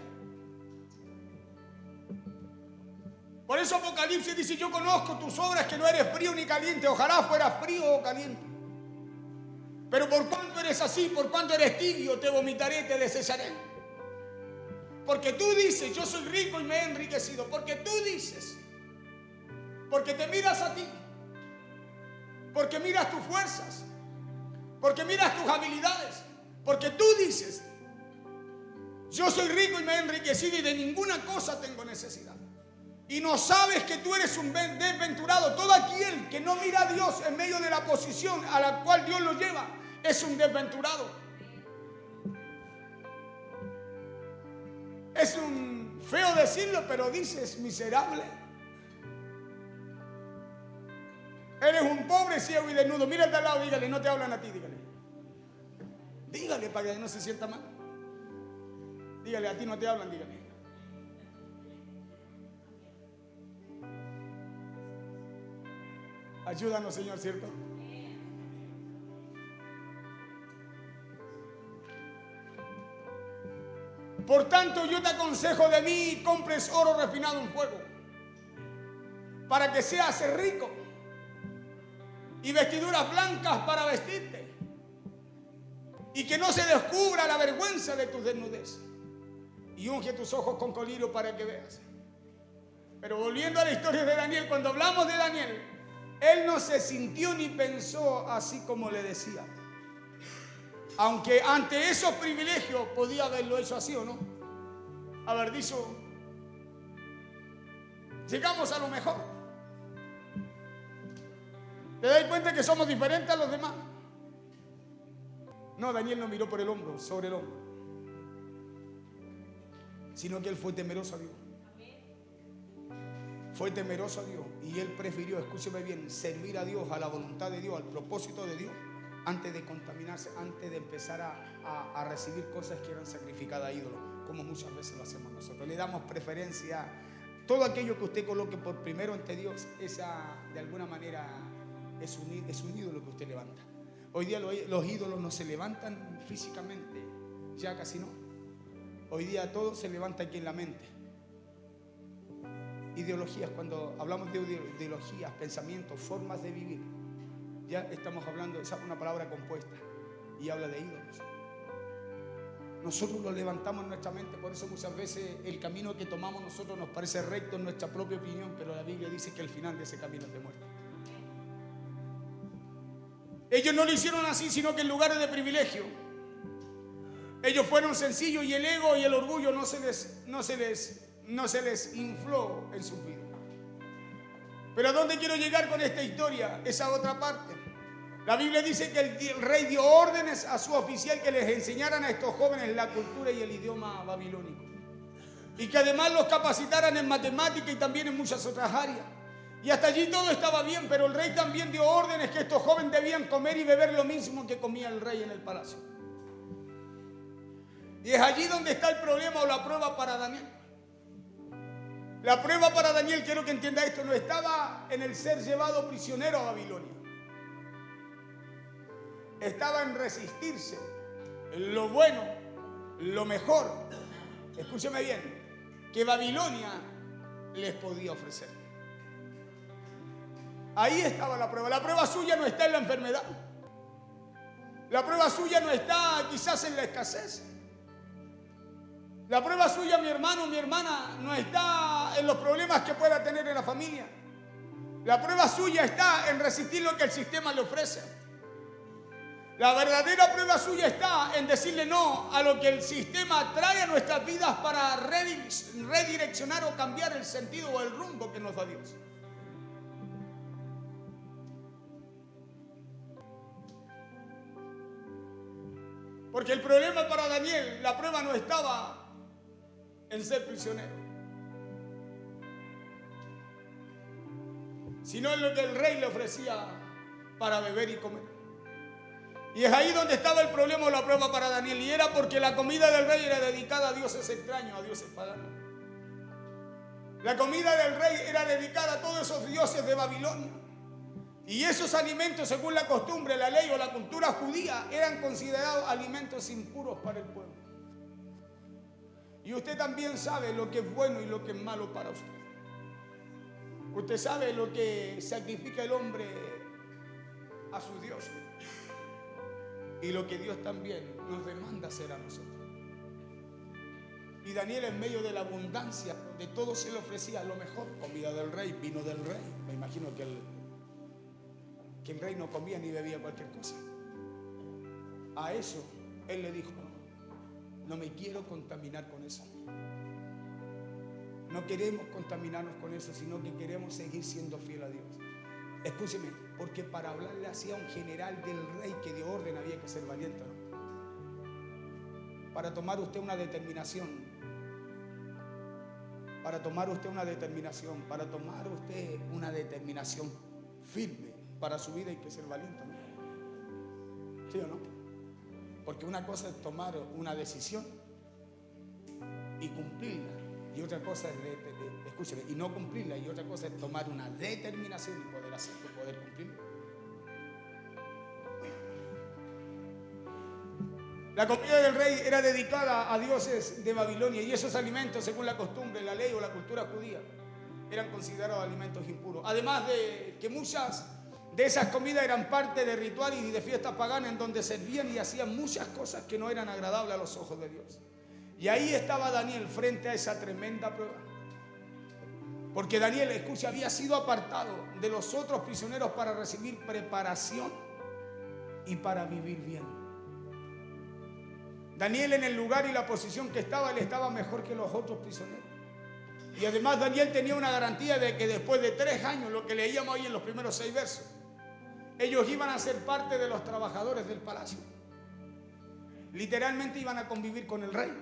Por eso Apocalipsis dice, yo conozco tus obras, que no eres frío ni caliente. Ojalá fueras frío o caliente. Pero por cuanto eres así, por cuanto eres tibio, te vomitaré, te desecharé. Porque tú dices, yo soy rico y me he enriquecido. Porque tú dices, porque te miras a ti, porque miras tus fuerzas, porque miras tus habilidades, porque tú dices, yo soy rico y me he enriquecido y de ninguna cosa tengo necesidad. Y no sabes que tú eres un desventurado. Todo aquel que no mira a Dios en medio de la posición a la cual Dios lo lleva es un desventurado. Es un feo decirlo, pero dices miserable. Eres un pobre, ciego y desnudo. Mírate al lado, dígale, no te hablan a ti, dígale. Dígale para que no se sienta mal. Dígale, a ti no te hablan, dígale. Ayúdanos, Señor, ¿cierto? Por tanto, yo te aconsejo de mí, compres oro refinado en fuego, para que seas rico, y vestiduras blancas para vestirte, y que no se descubra la vergüenza de tu desnudez, y unge tus ojos con colirio para que veas. Pero volviendo a la historia de Daniel, cuando hablamos de Daniel, él no se sintió ni pensó así como le decía. Aunque ante esos privilegios podía haberlo hecho así o no. Haber dicho, llegamos a lo mejor. ¿Te das cuenta que somos diferentes a los demás? No, Daniel no miró por el hombro, sobre el hombro, sino que él fue temeroso a Dios. Fue temeroso a Dios y él prefirió, escúcheme bien, servir a Dios, a la voluntad de Dios, al propósito de Dios, antes de contaminarse, antes de empezar a recibir cosas que eran sacrificadas a ídolos, como muchas veces lo hacemos nosotros. Le damos preferencia a todo aquello que usted coloque por primero ante Dios, esa de alguna manera es un ídolo que usted levanta. Hoy día los ídolos no se levantan físicamente, ya casi no. Hoy día todo se levanta aquí en la mente. Ideologías, cuando hablamos de ideologías, pensamientos, formas de vivir, ya estamos hablando, esa es una palabra compuesta y habla de ídolos. Nosotros lo levantamos en nuestra mente, por eso muchas veces el camino que tomamos nosotros nos parece recto en nuestra propia opinión, pero la Biblia dice que el final de ese camino es de muerte. Ellos no lo hicieron así, sino que en lugares de privilegio. Ellos fueron sencillos y el ego y el orgullo no se les infló en su vida. Pero ¿a dónde quiero llegar con esta historia? Esa otra parte. La Biblia dice que el rey dio órdenes a su oficial que les enseñaran a estos jóvenes la cultura y el idioma babilónico. Y que además los capacitaran en matemática y también en muchas otras áreas. Y hasta allí todo estaba bien, pero el rey también dio órdenes que estos jóvenes debían comer y beber lo mismo que comía el rey en el palacio. Y es allí donde está el problema o la prueba para Daniel. La prueba para Daniel, quiero que entienda esto, no estaba en el ser llevado prisionero a Babilonia. Estaba en resistirse lo bueno, lo mejor, escúcheme bien, que Babilonia les podía ofrecer. Ahí estaba la prueba. La prueba suya no está en la enfermedad. La prueba suya no está quizás en la escasez. La prueba suya, mi hermano, mi hermana, no está en los problemas que pueda tener en la familia. La prueba suya está en resistir lo que el sistema le ofrece. La verdadera prueba suya está en decirle no a lo que el sistema trae a nuestras vidas para redireccionar o cambiar el sentido o el rumbo que nos da Dios. Porque el problema para Daniel, la prueba no estaba en ser prisionero, sino en lo que el rey le ofrecía para beber y comer. Y es ahí donde estaba el problema o la prueba para Daniel, y era porque la comida del rey era dedicada a dioses extraños, a dioses paganos. La comida del rey era dedicada a todos esos dioses de Babilonia. Y esos alimentos, según la costumbre, la ley o la cultura judía, eran considerados alimentos impuros para el pueblo. Y usted también sabe lo que es bueno y lo que es malo para usted. Usted sabe lo que sacrifica el hombre a su Dios y lo que Dios también nos demanda hacer a nosotros. Y Daniel, en medio de la abundancia, de todo se le ofrecía lo mejor: comida del rey, vino del rey. Me imagino que el rey no comía ni bebía cualquier cosa. A eso él le dijo: no me quiero contaminar con eso. No queremos contaminarnos con eso, sino que queremos seguir siendo fiel a Dios. Escúcheme, porque para hablarle así a un general del rey que dio orden había que ser valiente, ¿no? Para tomar usted una determinación, para tomar usted una determinación firme para su vida hay que ser valiente, ¿no? ¿Sí o no? Porque una cosa es tomar una decisión y cumplirla, y otra cosa es, escúcheme, y no cumplirla, y otra cosa es tomar una determinación y poder hacerlo, poder cumplirla. La comida del rey era dedicada a dioses de Babilonia, y esos alimentos, según la costumbre, la ley o la cultura judía, eran considerados alimentos impuros. Además de que muchas de esas comidas eran parte de rituales y de fiestas paganas en donde servían y hacían muchas cosas que no eran agradables a los ojos de Dios. Y ahí estaba Daniel frente a esa tremenda prueba. Porque Daniel, escucha, había sido apartado de los otros prisioneros para recibir preparación y para vivir bien. Daniel, en el lugar y la posición que estaba, él estaba mejor que los otros prisioneros. Y además Daniel tenía una garantía de que después de 3 años, lo que leíamos ahí en los primeros 6 versos, ellos iban a ser parte de los trabajadores del palacio. Literalmente iban a convivir con el rey.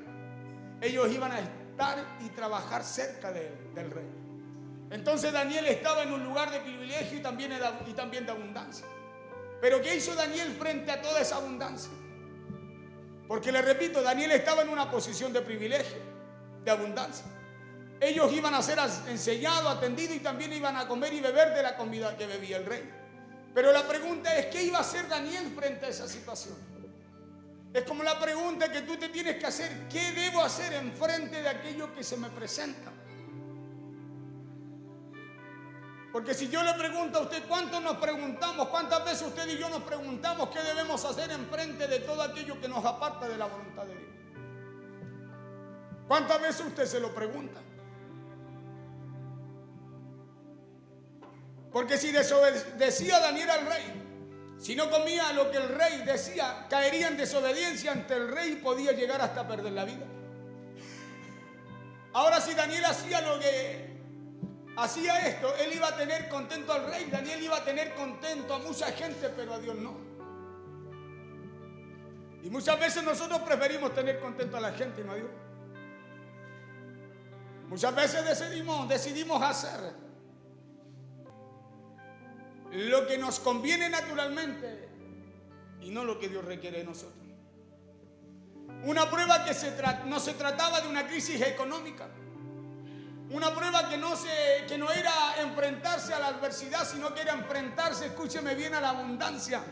Ellos iban a estar y trabajar cerca del rey. Entonces Daniel estaba en un lugar de privilegio y también de abundancia. Pero ¿qué hizo Daniel frente a toda esa abundancia? Porque le repito, Daniel estaba en una posición de privilegio, de abundancia. Ellos iban a ser enseñados, atendidos y también iban a comer y beber de la comida que bebía el rey. Pero la pregunta es, ¿qué iba a hacer Daniel frente a esa situación? Es como la pregunta que tú te tienes que hacer: ¿qué debo hacer en frente de aquello que se me presenta? Porque si yo le pregunto a usted, ¿cuántos nos preguntamos? ¿Cuántas veces usted y yo nos preguntamos qué debemos hacer en frente de todo aquello que nos aparta de la voluntad de Dios? ¿Cuántas veces usted se lo pregunta? Porque si desobedecía Daniel al rey, si no comía lo que el rey decía, caería en desobediencia ante el rey y podía llegar hasta perder la vida. Ahora, si Daniel hacía esto, él iba a tener contento al rey. Daniel iba a tener contento a mucha gente, pero a Dios no. Y muchas veces nosotros preferimos tener contento a la gente y no a Dios. Muchas veces decidimos hacer lo que nos conviene naturalmente y no lo que Dios requiere de nosotros. Una prueba que no se trataba de una crisis económica. Una prueba que no era enfrentarse a la adversidad, sino que era enfrentarse, escúcheme bien, a la abundancia.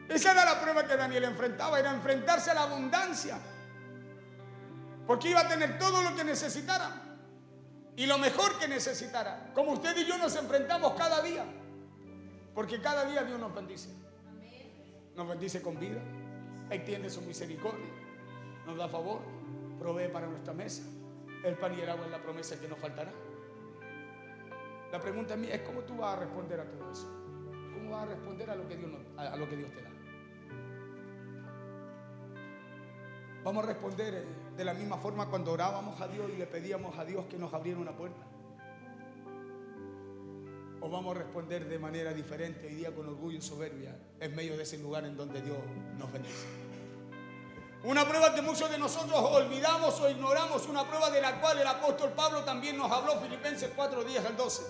Esa era la prueba que Daniel enfrentaba, era enfrentarse a la abundancia. Porque iba a tener todo lo que necesitara y lo mejor que necesitara. Como usted y yo nos enfrentamos cada día. Porque cada día Dios nos bendice. Nos bendice con vida, extiende su misericordia, nos da favor, provee para nuestra mesa. El pan y el agua es la promesa que nos faltará. La pregunta mía es: ¿cómo tú vas a responder a todo eso? ¿Cómo vas a responder a lo que Dios te da? Vamos a responder de la misma forma cuando orábamos a Dios y le pedíamos a Dios que nos abriera una puerta. ¿O vamos a responder de manera diferente hoy día con orgullo y soberbia en medio de ese lugar en donde Dios nos bendice? Una prueba que muchos de nosotros olvidamos o ignoramos, una prueba de la cual el apóstol Pablo también nos habló, Filipenses 4, 10 al 12.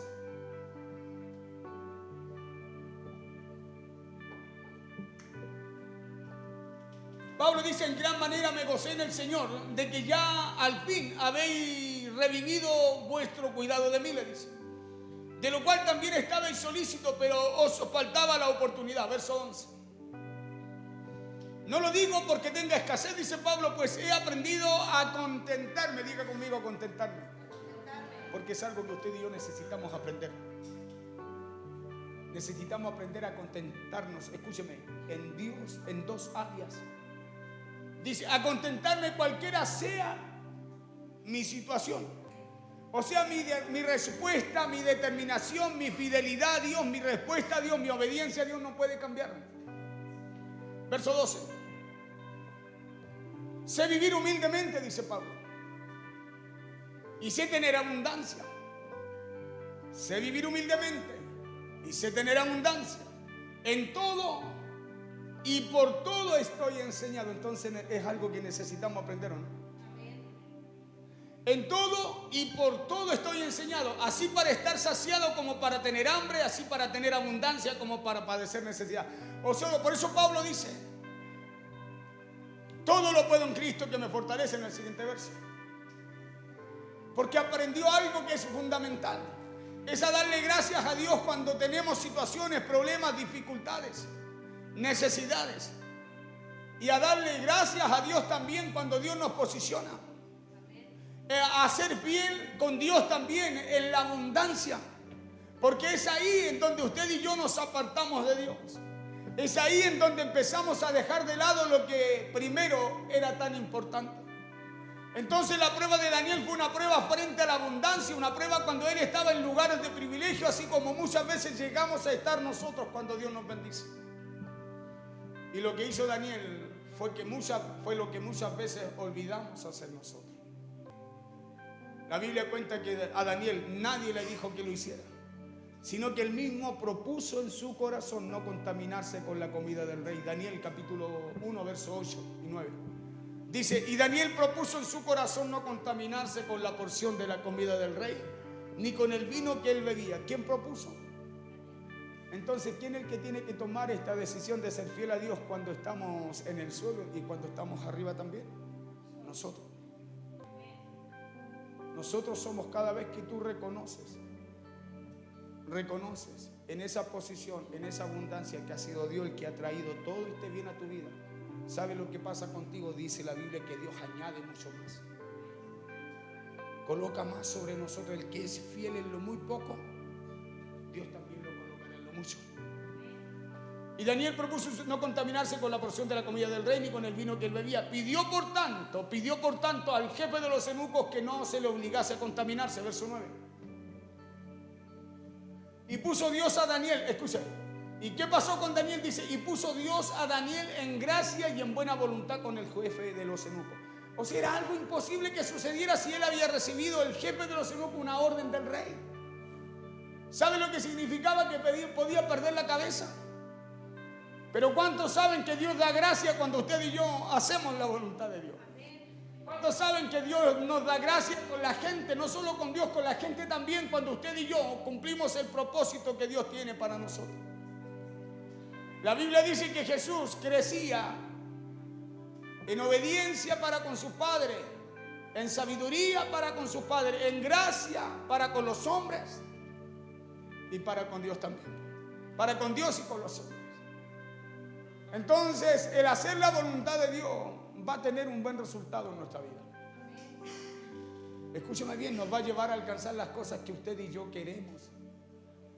Pablo dice: en gran manera me gocé en el Señor, de que ya al fin habéis revivido vuestro cuidado de mí, le dice. De lo cual también estabais solícito, pero os faltaba la oportunidad. Verso 11. No lo digo porque tenga escasez, dice Pablo, pues he aprendido a contentarme. Diga conmigo: contentarme. Porque es algo que usted y yo necesitamos aprender. Necesitamos aprender a contentarnos, escúcheme, en Dios, en dos áreas. Dice: a contentarme cualquiera sea mi situación. O sea, mi respuesta, mi determinación, mi fidelidad a Dios, mi respuesta a Dios, mi obediencia a Dios no puede cambiar. Verso 12. Sé vivir humildemente, dice Pablo, y sé tener abundancia. Sé vivir humildemente y sé tener abundancia. En todo y por todo estoy enseñado. Entonces es algo que necesitamos aprender, ¿o no? En todo y por todo estoy enseñado, así para estar saciado como para tener hambre, así para tener abundancia como para padecer necesidad. O sea, por eso Pablo dice: todo lo puedo en Cristo que me fortalece, en el siguiente verso. Porque aprendió algo que es fundamental. Es a darle gracias a Dios cuando tenemos situaciones, problemas, dificultades, necesidades. Y a darle gracias a Dios también cuando Dios nos posiciona. A ser fiel con Dios también en la abundancia. Porque es ahí en donde usted y yo nos apartamos de Dios. Es ahí en donde empezamos a dejar de lado lo que primero era tan importante. Entonces la prueba de Daniel fue una prueba frente a la abundancia, una prueba cuando él estaba en lugares de privilegio, así como muchas veces llegamos a estar nosotros cuando Dios nos bendice. Y lo que hizo Daniel fue lo que muchas veces olvidamos hacer nosotros. La Biblia cuenta que a Daniel nadie le dijo que lo hiciera, sino que él mismo propuso en su corazón no contaminarse con la comida del rey. Daniel capítulo 1, verso 8 y 9. Dice: y Daniel propuso en su corazón no contaminarse con la porción de la comida del rey, ni con el vino que él bebía. ¿Quién propuso? Entonces, ¿quién es el que tiene que tomar esta decisión de ser fiel a Dios cuando estamos en el suelo y cuando estamos arriba también? Nosotros. Nosotros somos, cada vez que tú reconoces en esa posición, en esa abundancia que ha sido Dios el que ha traído todo este bien a tu vida. ¿Sabe lo que pasa contigo? Dice la Biblia que Dios añade mucho más. Coloca más sobre nosotros. El que es fiel en lo muy poco, Dios también lo colocará en lo mucho. Y Daniel propuso no contaminarse con la porción de la comida del rey ni con el vino que él bebía. Pidió por tanto al jefe de los eunucos que no se le obligase a contaminarse. Verso 9. Y puso Dios a Daniel, escucha. ¿Y qué pasó con Daniel? Dice: y puso Dios a Daniel en gracia y en buena voluntad con el jefe de los eunucos. O sea, era algo imposible que sucediera si él había recibido, el jefe de los eunucos, una orden del rey. ¿Sabe lo que significaba? Que podía perder la cabeza. Pero ¿cuántos saben que Dios da gracia cuando usted y yo hacemos la voluntad de Dios? ¿Cuántos saben que Dios nos da gracia con la gente? No solo con Dios, con la gente también, cuando usted y yo cumplimos el propósito que Dios tiene para nosotros. La Biblia dice que Jesús crecía en obediencia para con su Padre, en sabiduría para con su Padre, en gracia para con los hombres y para con Dios también. Para con Dios y con los hombres. Entonces, el hacer la voluntad de Dios va a tener un buen resultado en nuestra vida. Escúcheme bien, nos va a llevar a alcanzar las cosas que usted y yo queremos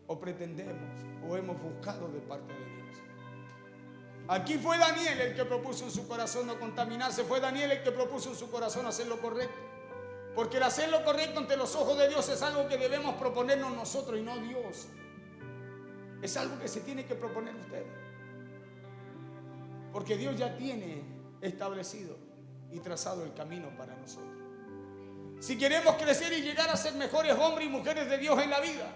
o pretendemos o hemos buscado de parte de Dios. Aquí fue Daniel el que propuso en su corazón no contaminarse. Fue Daniel el que propuso en su corazón hacer lo correcto. Porque el hacer lo correcto ante los ojos de Dios es algo que debemos proponernos nosotros y no Dios. Es algo que se tiene que proponer usted. Porque Dios ya tiene establecido y trazado el camino para nosotros. Si queremos crecer y llegar a ser mejores hombres y mujeres de Dios en la vida,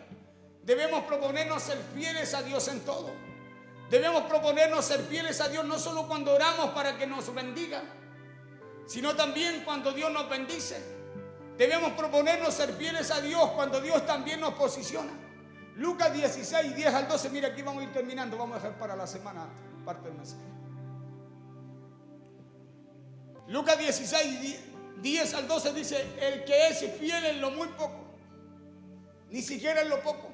debemos proponernos ser fieles a Dios en todo. Debemos proponernos ser fieles a Dios no solo cuando oramos para que nos bendiga, sino también cuando Dios nos bendice. Debemos proponernos ser fieles a Dios cuando Dios también nos posiciona. Lucas 16, 10 al 12, mira, aquí vamos a ir terminando, vamos a dejar para la semana parte del mensaje. Lucas 16, 10 al 12 dice, el que es fiel en lo muy poco, ni siquiera en lo poco,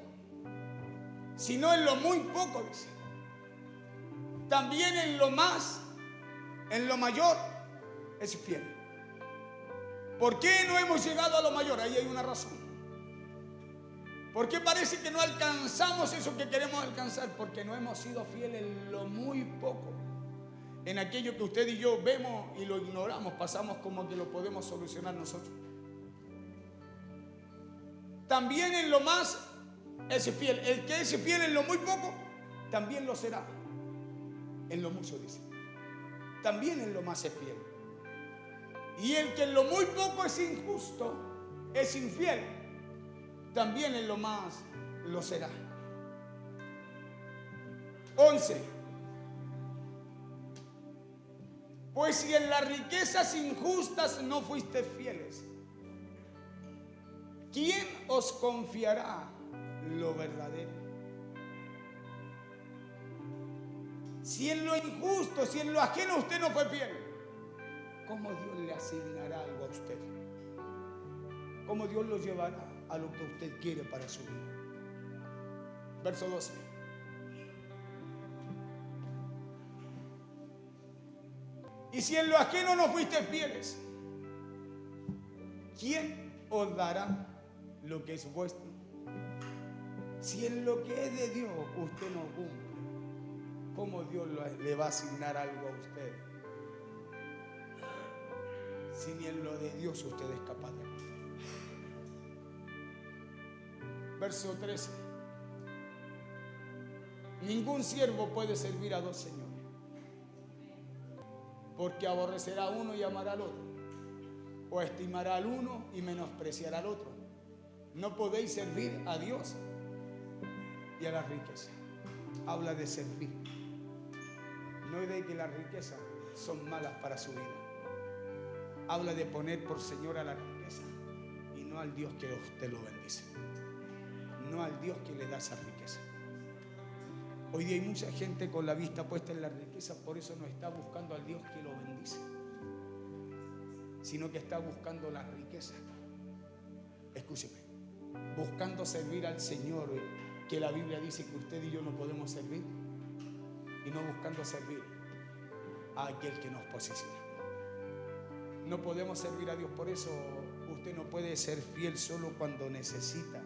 sino en lo muy poco, dice, también en lo más, en lo mayor, es fiel. ¿Por qué no hemos llegado a lo mayor? Ahí hay una razón. ¿Por qué parece que no alcanzamos eso que queremos alcanzar? Porque no hemos sido fieles en lo muy poco. En aquello que usted y yo vemos y lo ignoramos, pasamos como que lo podemos solucionar nosotros. También en lo más es fiel. El que es fiel en lo muy poco, también lo será en lo mucho, dice. También en lo más es fiel. Y el que en lo muy poco es injusto, es infiel, también en lo más lo será. 11. Pues si en las riquezas injustas no fuiste fieles, ¿quién os confiará lo verdadero? Si en lo injusto, si en lo ajeno usted no fue fiel, ¿cómo Dios le asignará algo a usted? ¿Cómo Dios lo llevará a lo que usted quiere para su vida? Verso 12. Y si en lo ajeno no fuiste fieles, ¿quién os dará lo que es vuestro? Si en lo que es de Dios usted no cumple, ¿cómo Dios le va a asignar algo a usted? Si ni en lo de Dios usted es capaz de cumplir. Verso 13. Ningún siervo puede servir a dos señores, porque aborrecerá a uno y amará al otro, o estimará al uno y menospreciará al otro. No podéis servir a Dios y a la riqueza. Habla de servir. No es de que las riquezas son malas para su vida. Habla de poner por Señor a la riqueza y no al Dios que usted lo bendice. No al Dios que le da esa riqueza. Hoy día hay mucha gente con la vista puesta en la riqueza, por eso no está buscando al Dios que lo bendice, sino que está buscando la riqueza. Escúcheme, buscando servir al Señor, que la Biblia dice que usted y yo no podemos servir, y no buscando servir a aquel que nos posiciona. No podemos servir a Dios, por eso usted no puede ser fiel solo cuando necesita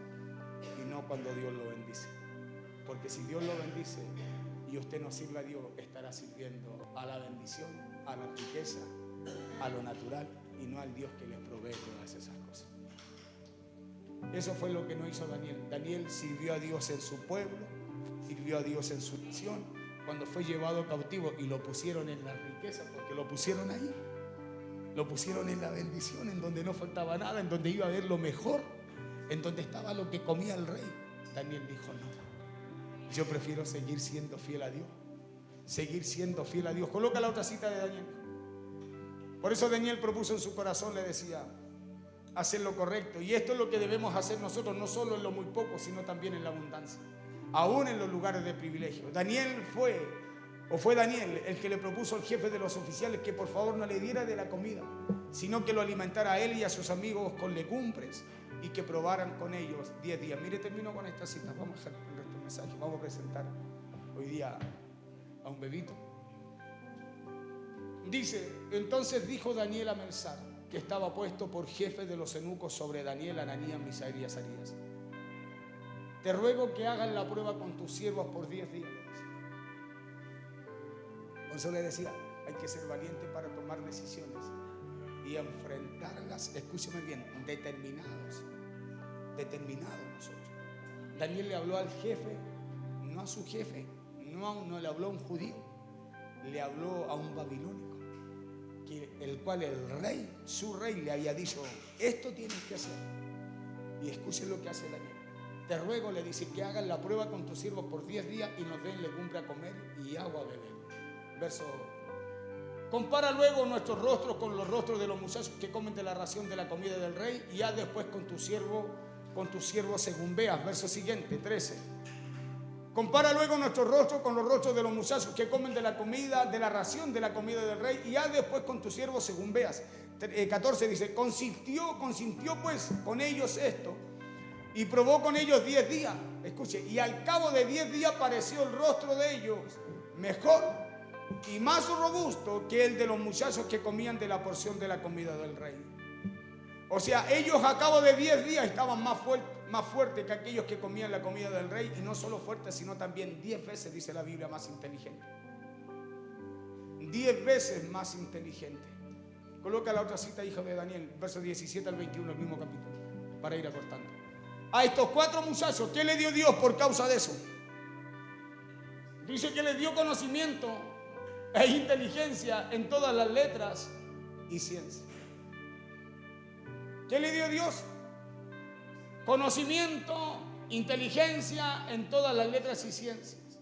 y no cuando Dios lo bendice. Porque si Dios lo bendice y usted no sirve a Dios, estará sirviendo a la bendición, a la riqueza, a lo natural y no al Dios que les provee todas esas cosas. Eso fue lo que no hizo Daniel. Daniel sirvió a Dios en su pueblo, sirvió a Dios en su nación. Cuando fue llevado cautivo y lo pusieron en la riqueza, porque lo pusieron ahí, lo pusieron en la bendición, en donde no faltaba nada, en donde iba a haber lo mejor, en donde estaba lo que comía el rey. Daniel dijo: no, yo prefiero seguir siendo fiel a Dios, seguir siendo fiel a Dios. Coloca la otra cita de Daniel. Por eso Daniel propuso en su corazón, le decía, hacer lo correcto. Y esto es lo que debemos hacer nosotros, no solo en lo muy poco, sino también en la abundancia, aún en los lugares de privilegio. Fue Daniel el que le propuso al jefe de los oficiales que por favor no le diera de la comida, sino que lo alimentara a él y a sus amigos con legumbres y que probaran con ellos 10 días. Mire, termino con esta cita. Vamos a dejar el resto del mensaje. Vamos a presentar hoy día a un bebito. Dice, entonces dijo Daniel a Melzar, que estaba puesto por jefe de los eunucos sobre Daniel, Ananías, Misael y Azarías: te ruego que hagan la prueba con tus siervos por 10 días. Por eso le decía, hay que ser valiente para tomar decisiones y enfrentarlas. Escúcheme bien, determinados nosotros. Daniel le habló al jefe, no a su jefe, no le habló a un judío, le habló a un babilónico, el cual el rey, su rey, le había dicho, esto tienes que hacer. Y escuchen lo que hace Daniel. Te ruego, le dice, que hagan la prueba con tus siervos por 10 días y nos den legumbre a comer y agua a beber. Verso: compara luego nuestros rostros con los rostros de los muchachos que comen de la ración de la comida del rey, y haz después con tu siervo según veas. Verso siguiente, 13. Compara luego nuestros rostros con los rostros de los muchachos que comen de la ración de la comida del rey, y haz después con tu siervo según veas. 14 dice, consintió pues con ellos esto, y probó con ellos 10 días. Escuche, y al cabo de 10 días pareció el rostro de ellos mejor y más robusto que el de los muchachos que comían de la porción de la comida del rey. O sea, ellos a cabo de 10 días estaban más fuertes que aquellos que comían la comida del rey, y no solo fuertes, sino también 10 veces, dice la Biblia, más inteligentes. 10 veces más inteligentes. Coloca la otra cita, hijo de Daniel, versos 17 al 21, el mismo capítulo, para ir acortando. A estos 4 muchachos, ¿qué le dio Dios por causa de eso? Dice que les dio conocimiento e inteligencia en todas las letras y ciencia. ¿Qué le dio Dios? Conocimiento, inteligencia en todas las letras y ciencias.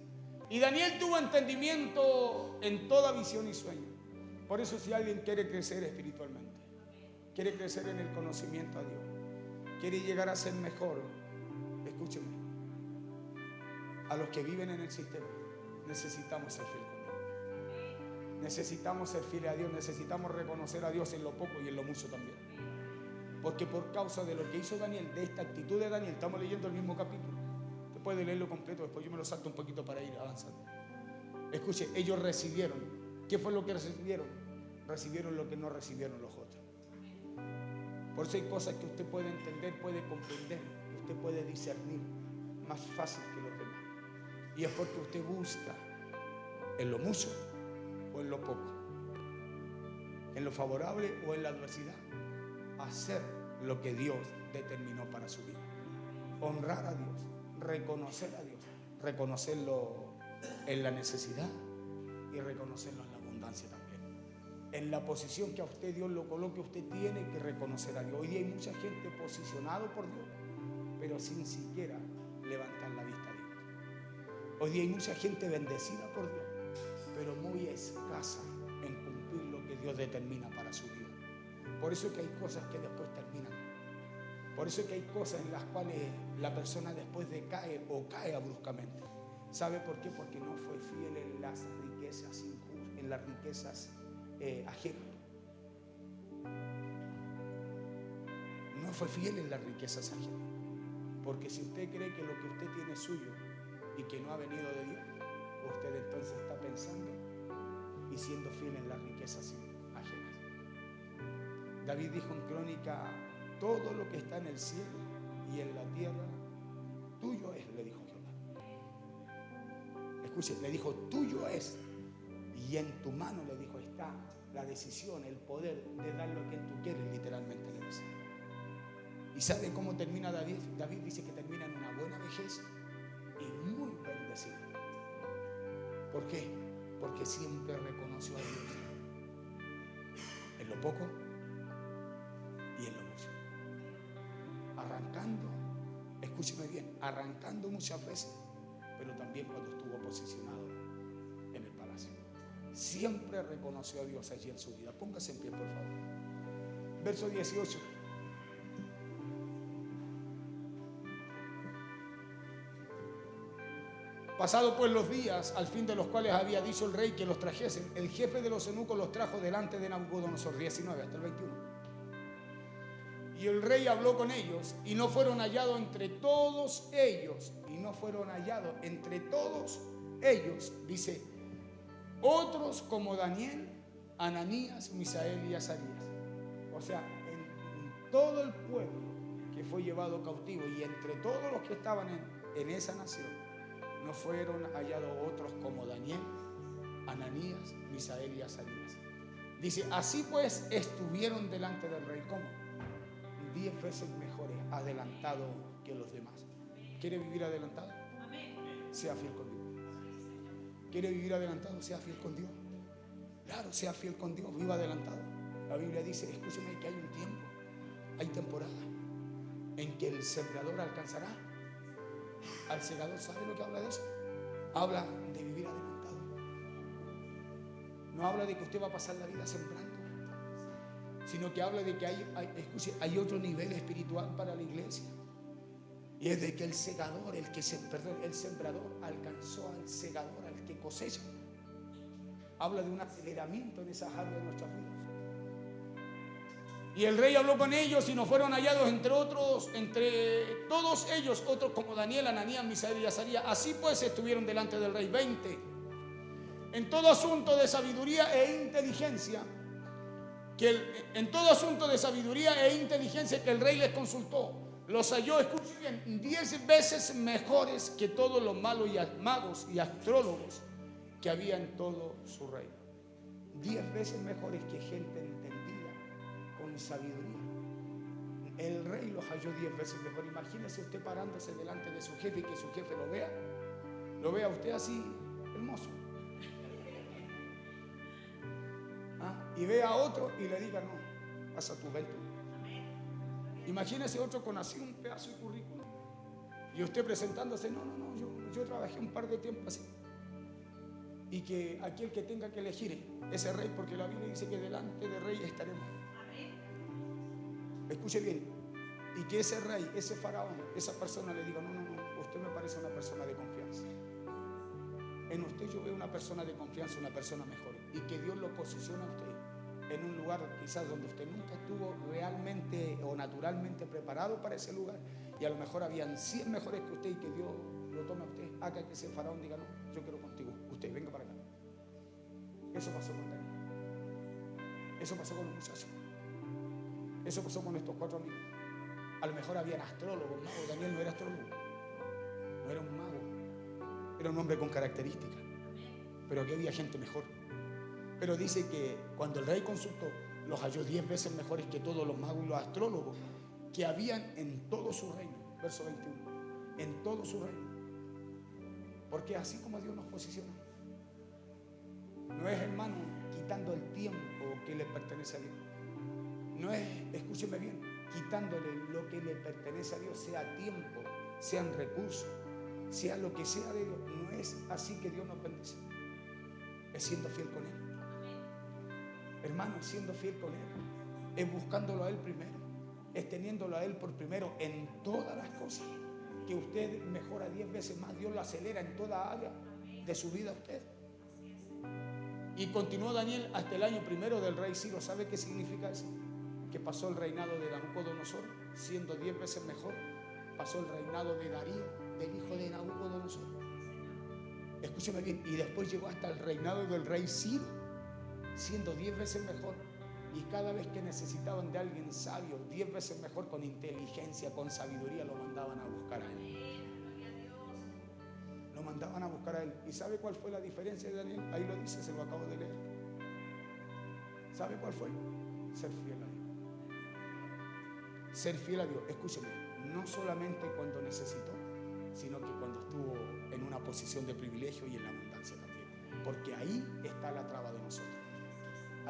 Y Daniel tuvo entendimiento en toda visión y sueño. Por eso, si alguien quiere crecer espiritualmente, quiere crecer en el conocimiento a Dios, quiere llegar a ser mejor, escúcheme, a los que viven en el sistema, necesitamos ser fieles con Dios. Necesitamos ser fieles a Dios, necesitamos reconocer a Dios en lo poco y en lo mucho también. Porque por causa de lo que hizo Daniel, de esta actitud de Daniel, estamos leyendo el mismo capítulo. Usted puede leerlo completo, después yo me lo salto un poquito para ir avanzando. Escuche, ellos recibieron. ¿Qué fue lo que recibieron? Recibieron lo que no recibieron los otros. Por eso hay cosas que usted puede entender, puede comprender, usted puede discernir más fácil que los demás. Y es porque usted busca en lo mucho o en lo poco, en lo favorable o en la adversidad, hacer lo que Dios determinó para su vida. Honrar a Dios, reconocer a Dios, reconocerlo en la necesidad y reconocerlo en la abundancia también. En la posición que a usted Dios lo coloque, usted tiene que reconocer a Dios. Hoy día hay mucha gente posicionada por Dios, pero sin siquiera levantar la vista a Dios. Hoy día hay mucha gente bendecida por Dios, pero muy escasa en cumplir lo que Dios determina para su vida. Por eso es que hay cosas que después terminan. Por eso es que hay cosas en las cuales la persona después decae o cae bruscamente. ¿Sabe por qué? Porque no fue fiel en las riquezas injustas, en las riquezas ajenas. No fue fiel en las riquezas ajenas. Porque si usted cree que lo que usted tiene es suyo y que no ha venido de Dios, usted entonces está pensando y siendo fiel en las riquezas ajenas. David dijo en Crónica, todo lo que está en el cielo y en la tierra, tuyo es, le dijo Jehová. Escuche, le dijo, tuyo es. Y en tu mano, le dijo, está la decisión, el poder de dar lo que tú quieres, literalmente le dice. ¿Y sabe cómo termina David? David dice que termina en una buena vejez y muy bendecido. ¿Por qué? Porque siempre reconoció a Dios en lo poco y en lo mucho. Arrancando, escúcheme bien, arrancando muchas veces, pero también cuando estuvo posicionado en el palacio. siempre reconoció a Dios allí en su vida. Póngase en pie, por favor. Verso 18. Pasado pues los días, al fin de los cuales había dicho el rey que los trajesen, el jefe de los eunucos los trajo delante de Nabucodonosor. 19 hasta el 21. Y el rey habló con ellos y no fueron hallados entre todos ellos. Y no fueron hallados entre todos ellos, dice, otros como Daniel, Ananías, Misael y Azarías. O sea, en todo el pueblo que fue llevado cautivo y entre todos los que estaban en esa nación, no fueron hallados otros como Daniel, Ananías, Misael y Azarías. Dice, así pues estuvieron delante del rey. ¿Cómo? 10 veces mejores, adelantado que los demás. ¿Quiere vivir adelantado? Sea fiel con Dios. ¿Quiere vivir adelantado? Sea fiel con Dios. Claro, sea fiel con Dios, viva adelantado. La Biblia dice, escúcheme, que hay un tiempo, hay temporada en que el sembrador alcanzará al segador. ¿Sabe lo que habla de eso? Habla de vivir adelantado. No habla de que usted va a pasar la vida sembrando, sino que habla de que hay otro nivel espiritual para la iglesia. Y es de que el segador, el sembrador alcanzó al segador, al que cosecha. Habla de un aceleramiento en esas áreas de nuestra vida. Y el rey habló con ellos y no fueron hallados entre todos ellos, otros como Daniel, Ananías, Misael y Azarías. Así pues estuvieron delante del rey. 20. En todo asunto de sabiduría e inteligencia, que el rey les consultó, los halló, escuchen bien, 10 veces mejores que todos los magos y astrólogos que había en todo su reino. 10 veces mejores que gente entendida con sabiduría. El rey los halló 10 veces mejor. Imagínese usted parándose delante de su jefe y que su jefe lo vea usted así hermoso. Y vea a otro y le diga, no, pasa tu juventud. Imagínese otro con así un pedazo de currículum y usted presentándose, no, yo trabajé un par de tiempo así. Y que aquel que tenga que elegir ese rey, porque la Biblia dice que delante del rey estaremos. Escuche bien. Y que ese rey, ese faraón, esa persona le diga, no, usted me parece una persona de confianza. En usted yo veo una persona de confianza, una persona mejor. Y que Dios lo posiciona a usted en un lugar quizás donde usted nunca estuvo realmente o naturalmente preparado para ese lugar. Y a lo mejor habían 100 mejores que usted y que Dios lo tome a usted. Haga que ese faraón diga, no, yo quiero contigo. Usted, venga para acá. Eso pasó con Daniel. Eso pasó con los muchachos. Eso pasó con estos 4 amigos. A lo mejor habían astrólogos, magos. Daniel no era astrólogo. No era un mago. Era un hombre con características. Pero aquí había gente mejor. Pero dice que cuando el rey consultó, los halló 10 veces mejores que todos los magos y los astrólogos que habían en todo su reino. Verso 21. En todo su reino. Porque así como Dios nos posiciona. No es, hermano, quitando el tiempo que le pertenece a Dios. No es, escúcheme bien, quitándole lo que le pertenece a Dios, sea tiempo, sean recursos, sea lo que sea de Dios. No es así que Dios nos bendice. Es siendo fiel con Él. Hermano, es siendo fiel con Él. Es buscándolo a Él primero. Es teniéndolo a Él por primero en todas las cosas. Que usted mejora 10 veces más. Dios lo acelera en toda área de su vida a usted. Y continuó Daniel hasta el año primero del rey Ciro. ¿Sabe qué significa eso? Que pasó el reinado de Nabucodonosor siendo 10 veces mejor. Pasó el reinado de Darío, del hijo de Nabucodonosor. Escúcheme bien. Y después llegó hasta el reinado del rey Ciro, siendo 10 veces mejor. Y cada vez que necesitaban de alguien sabio, 10 veces mejor, con inteligencia, con sabiduría, lo mandaban a buscar a él. Lo mandaban a buscar a él. ¿Y sabe cuál fue la diferencia de Daniel? Ahí lo dice, se lo acabo de leer. ¿Sabe cuál fue? Ser fiel a Dios. Ser fiel a Dios. Escúcheme, no solamente cuando necesitó, sino que cuando estuvo en una posición de privilegio y en la abundancia también. Porque ahí está la traba de nosotros.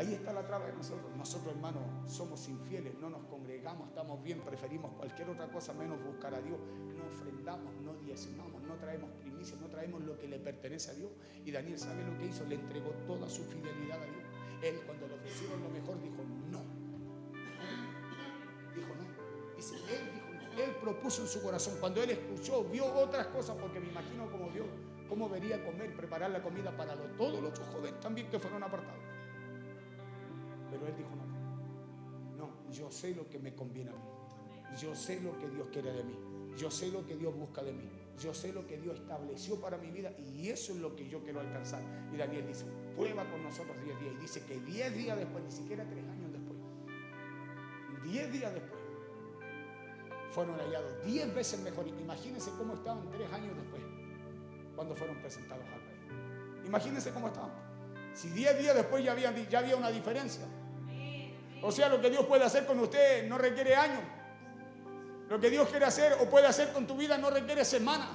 Ahí está la traba de nosotros. Nosotros, hermanos, somos infieles, no nos congregamos, estamos bien, preferimos cualquier otra cosa menos buscar a Dios. No ofrendamos, no diezmamos, no traemos primicias, no traemos lo que le pertenece a Dios. Y Daniel, ¿sabe lo que hizo? Le entregó toda su fidelidad a Dios. Él, cuando le ofrecieron lo mejor, dijo no. Dijo no. Dice, él dijo no. Él propuso en su corazón. Cuando él escuchó, vio otras cosas, porque me imagino cómo vio, cómo vería comer, preparar la comida para todos los otros jóvenes también que fueron apartados. Pero él dijo no, yo sé lo que me conviene a mí, yo sé lo que Dios quiere de mí, yo sé lo que Dios busca de mí, yo sé lo que Dios estableció para mi vida y eso es lo que yo quiero alcanzar. Y Daniel dice, prueba con nosotros 10 días, y dice que 10 días después, ni siquiera 3 años después, 10 días después fueron hallados 10 veces mejor. Imagínense cómo estaban 3 años después cuando fueron presentados al rey. Imagínense cómo estaban. Si 10 días después ya había una diferencia. O sea, lo que Dios puede hacer con usted no requiere años. Lo que Dios quiere hacer o puede hacer con tu vida no requiere semanas.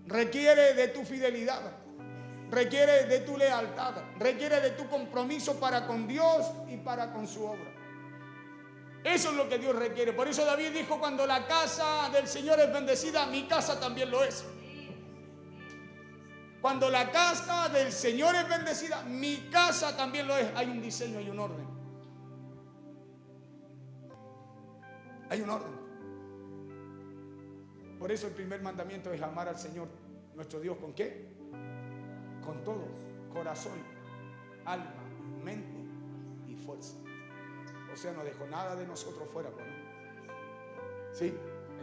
Requiere de tu fidelidad. Requiere de tu lealtad. Requiere de tu compromiso para con Dios y para con su obra. Eso es lo que Dios requiere. Por eso David dijo, cuando la casa del Señor es bendecida, mi casa también lo es. Cuando la casa del Señor es bendecida, mi casa también lo es. Hay un diseño y un orden. Hay un orden. Por eso el primer mandamiento es amar al Señor, nuestro Dios, ¿con qué? Con todo, corazón, alma, mente y fuerza. O sea, no dejó nada de nosotros fuera, ¿no? ¿Sí?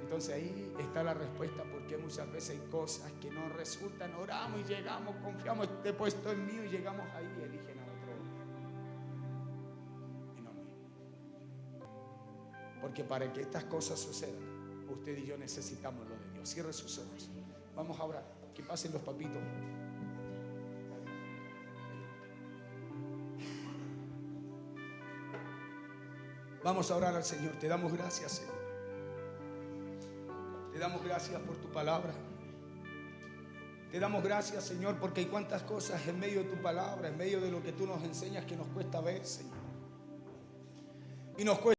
Entonces ahí está la respuesta, porque muchas veces hay cosas que no resultan. Oramos y llegamos, confiamos, este puesto es mío, y llegamos ahí y eligen a otro. Y no mío. Porque para que estas cosas sucedan, usted y yo necesitamos lo de Dios. Cierre sus ojos. Vamos a orar. Que pasen los papitos. Vamos a orar al Señor. Te damos gracias, Señor. Te damos gracias por tu palabra. Te damos gracias, Señor, porque hay cuantas cosas en medio de tu palabra, en medio de lo que tú nos enseñas, que nos cuesta ver, Señor. Y nos cuesta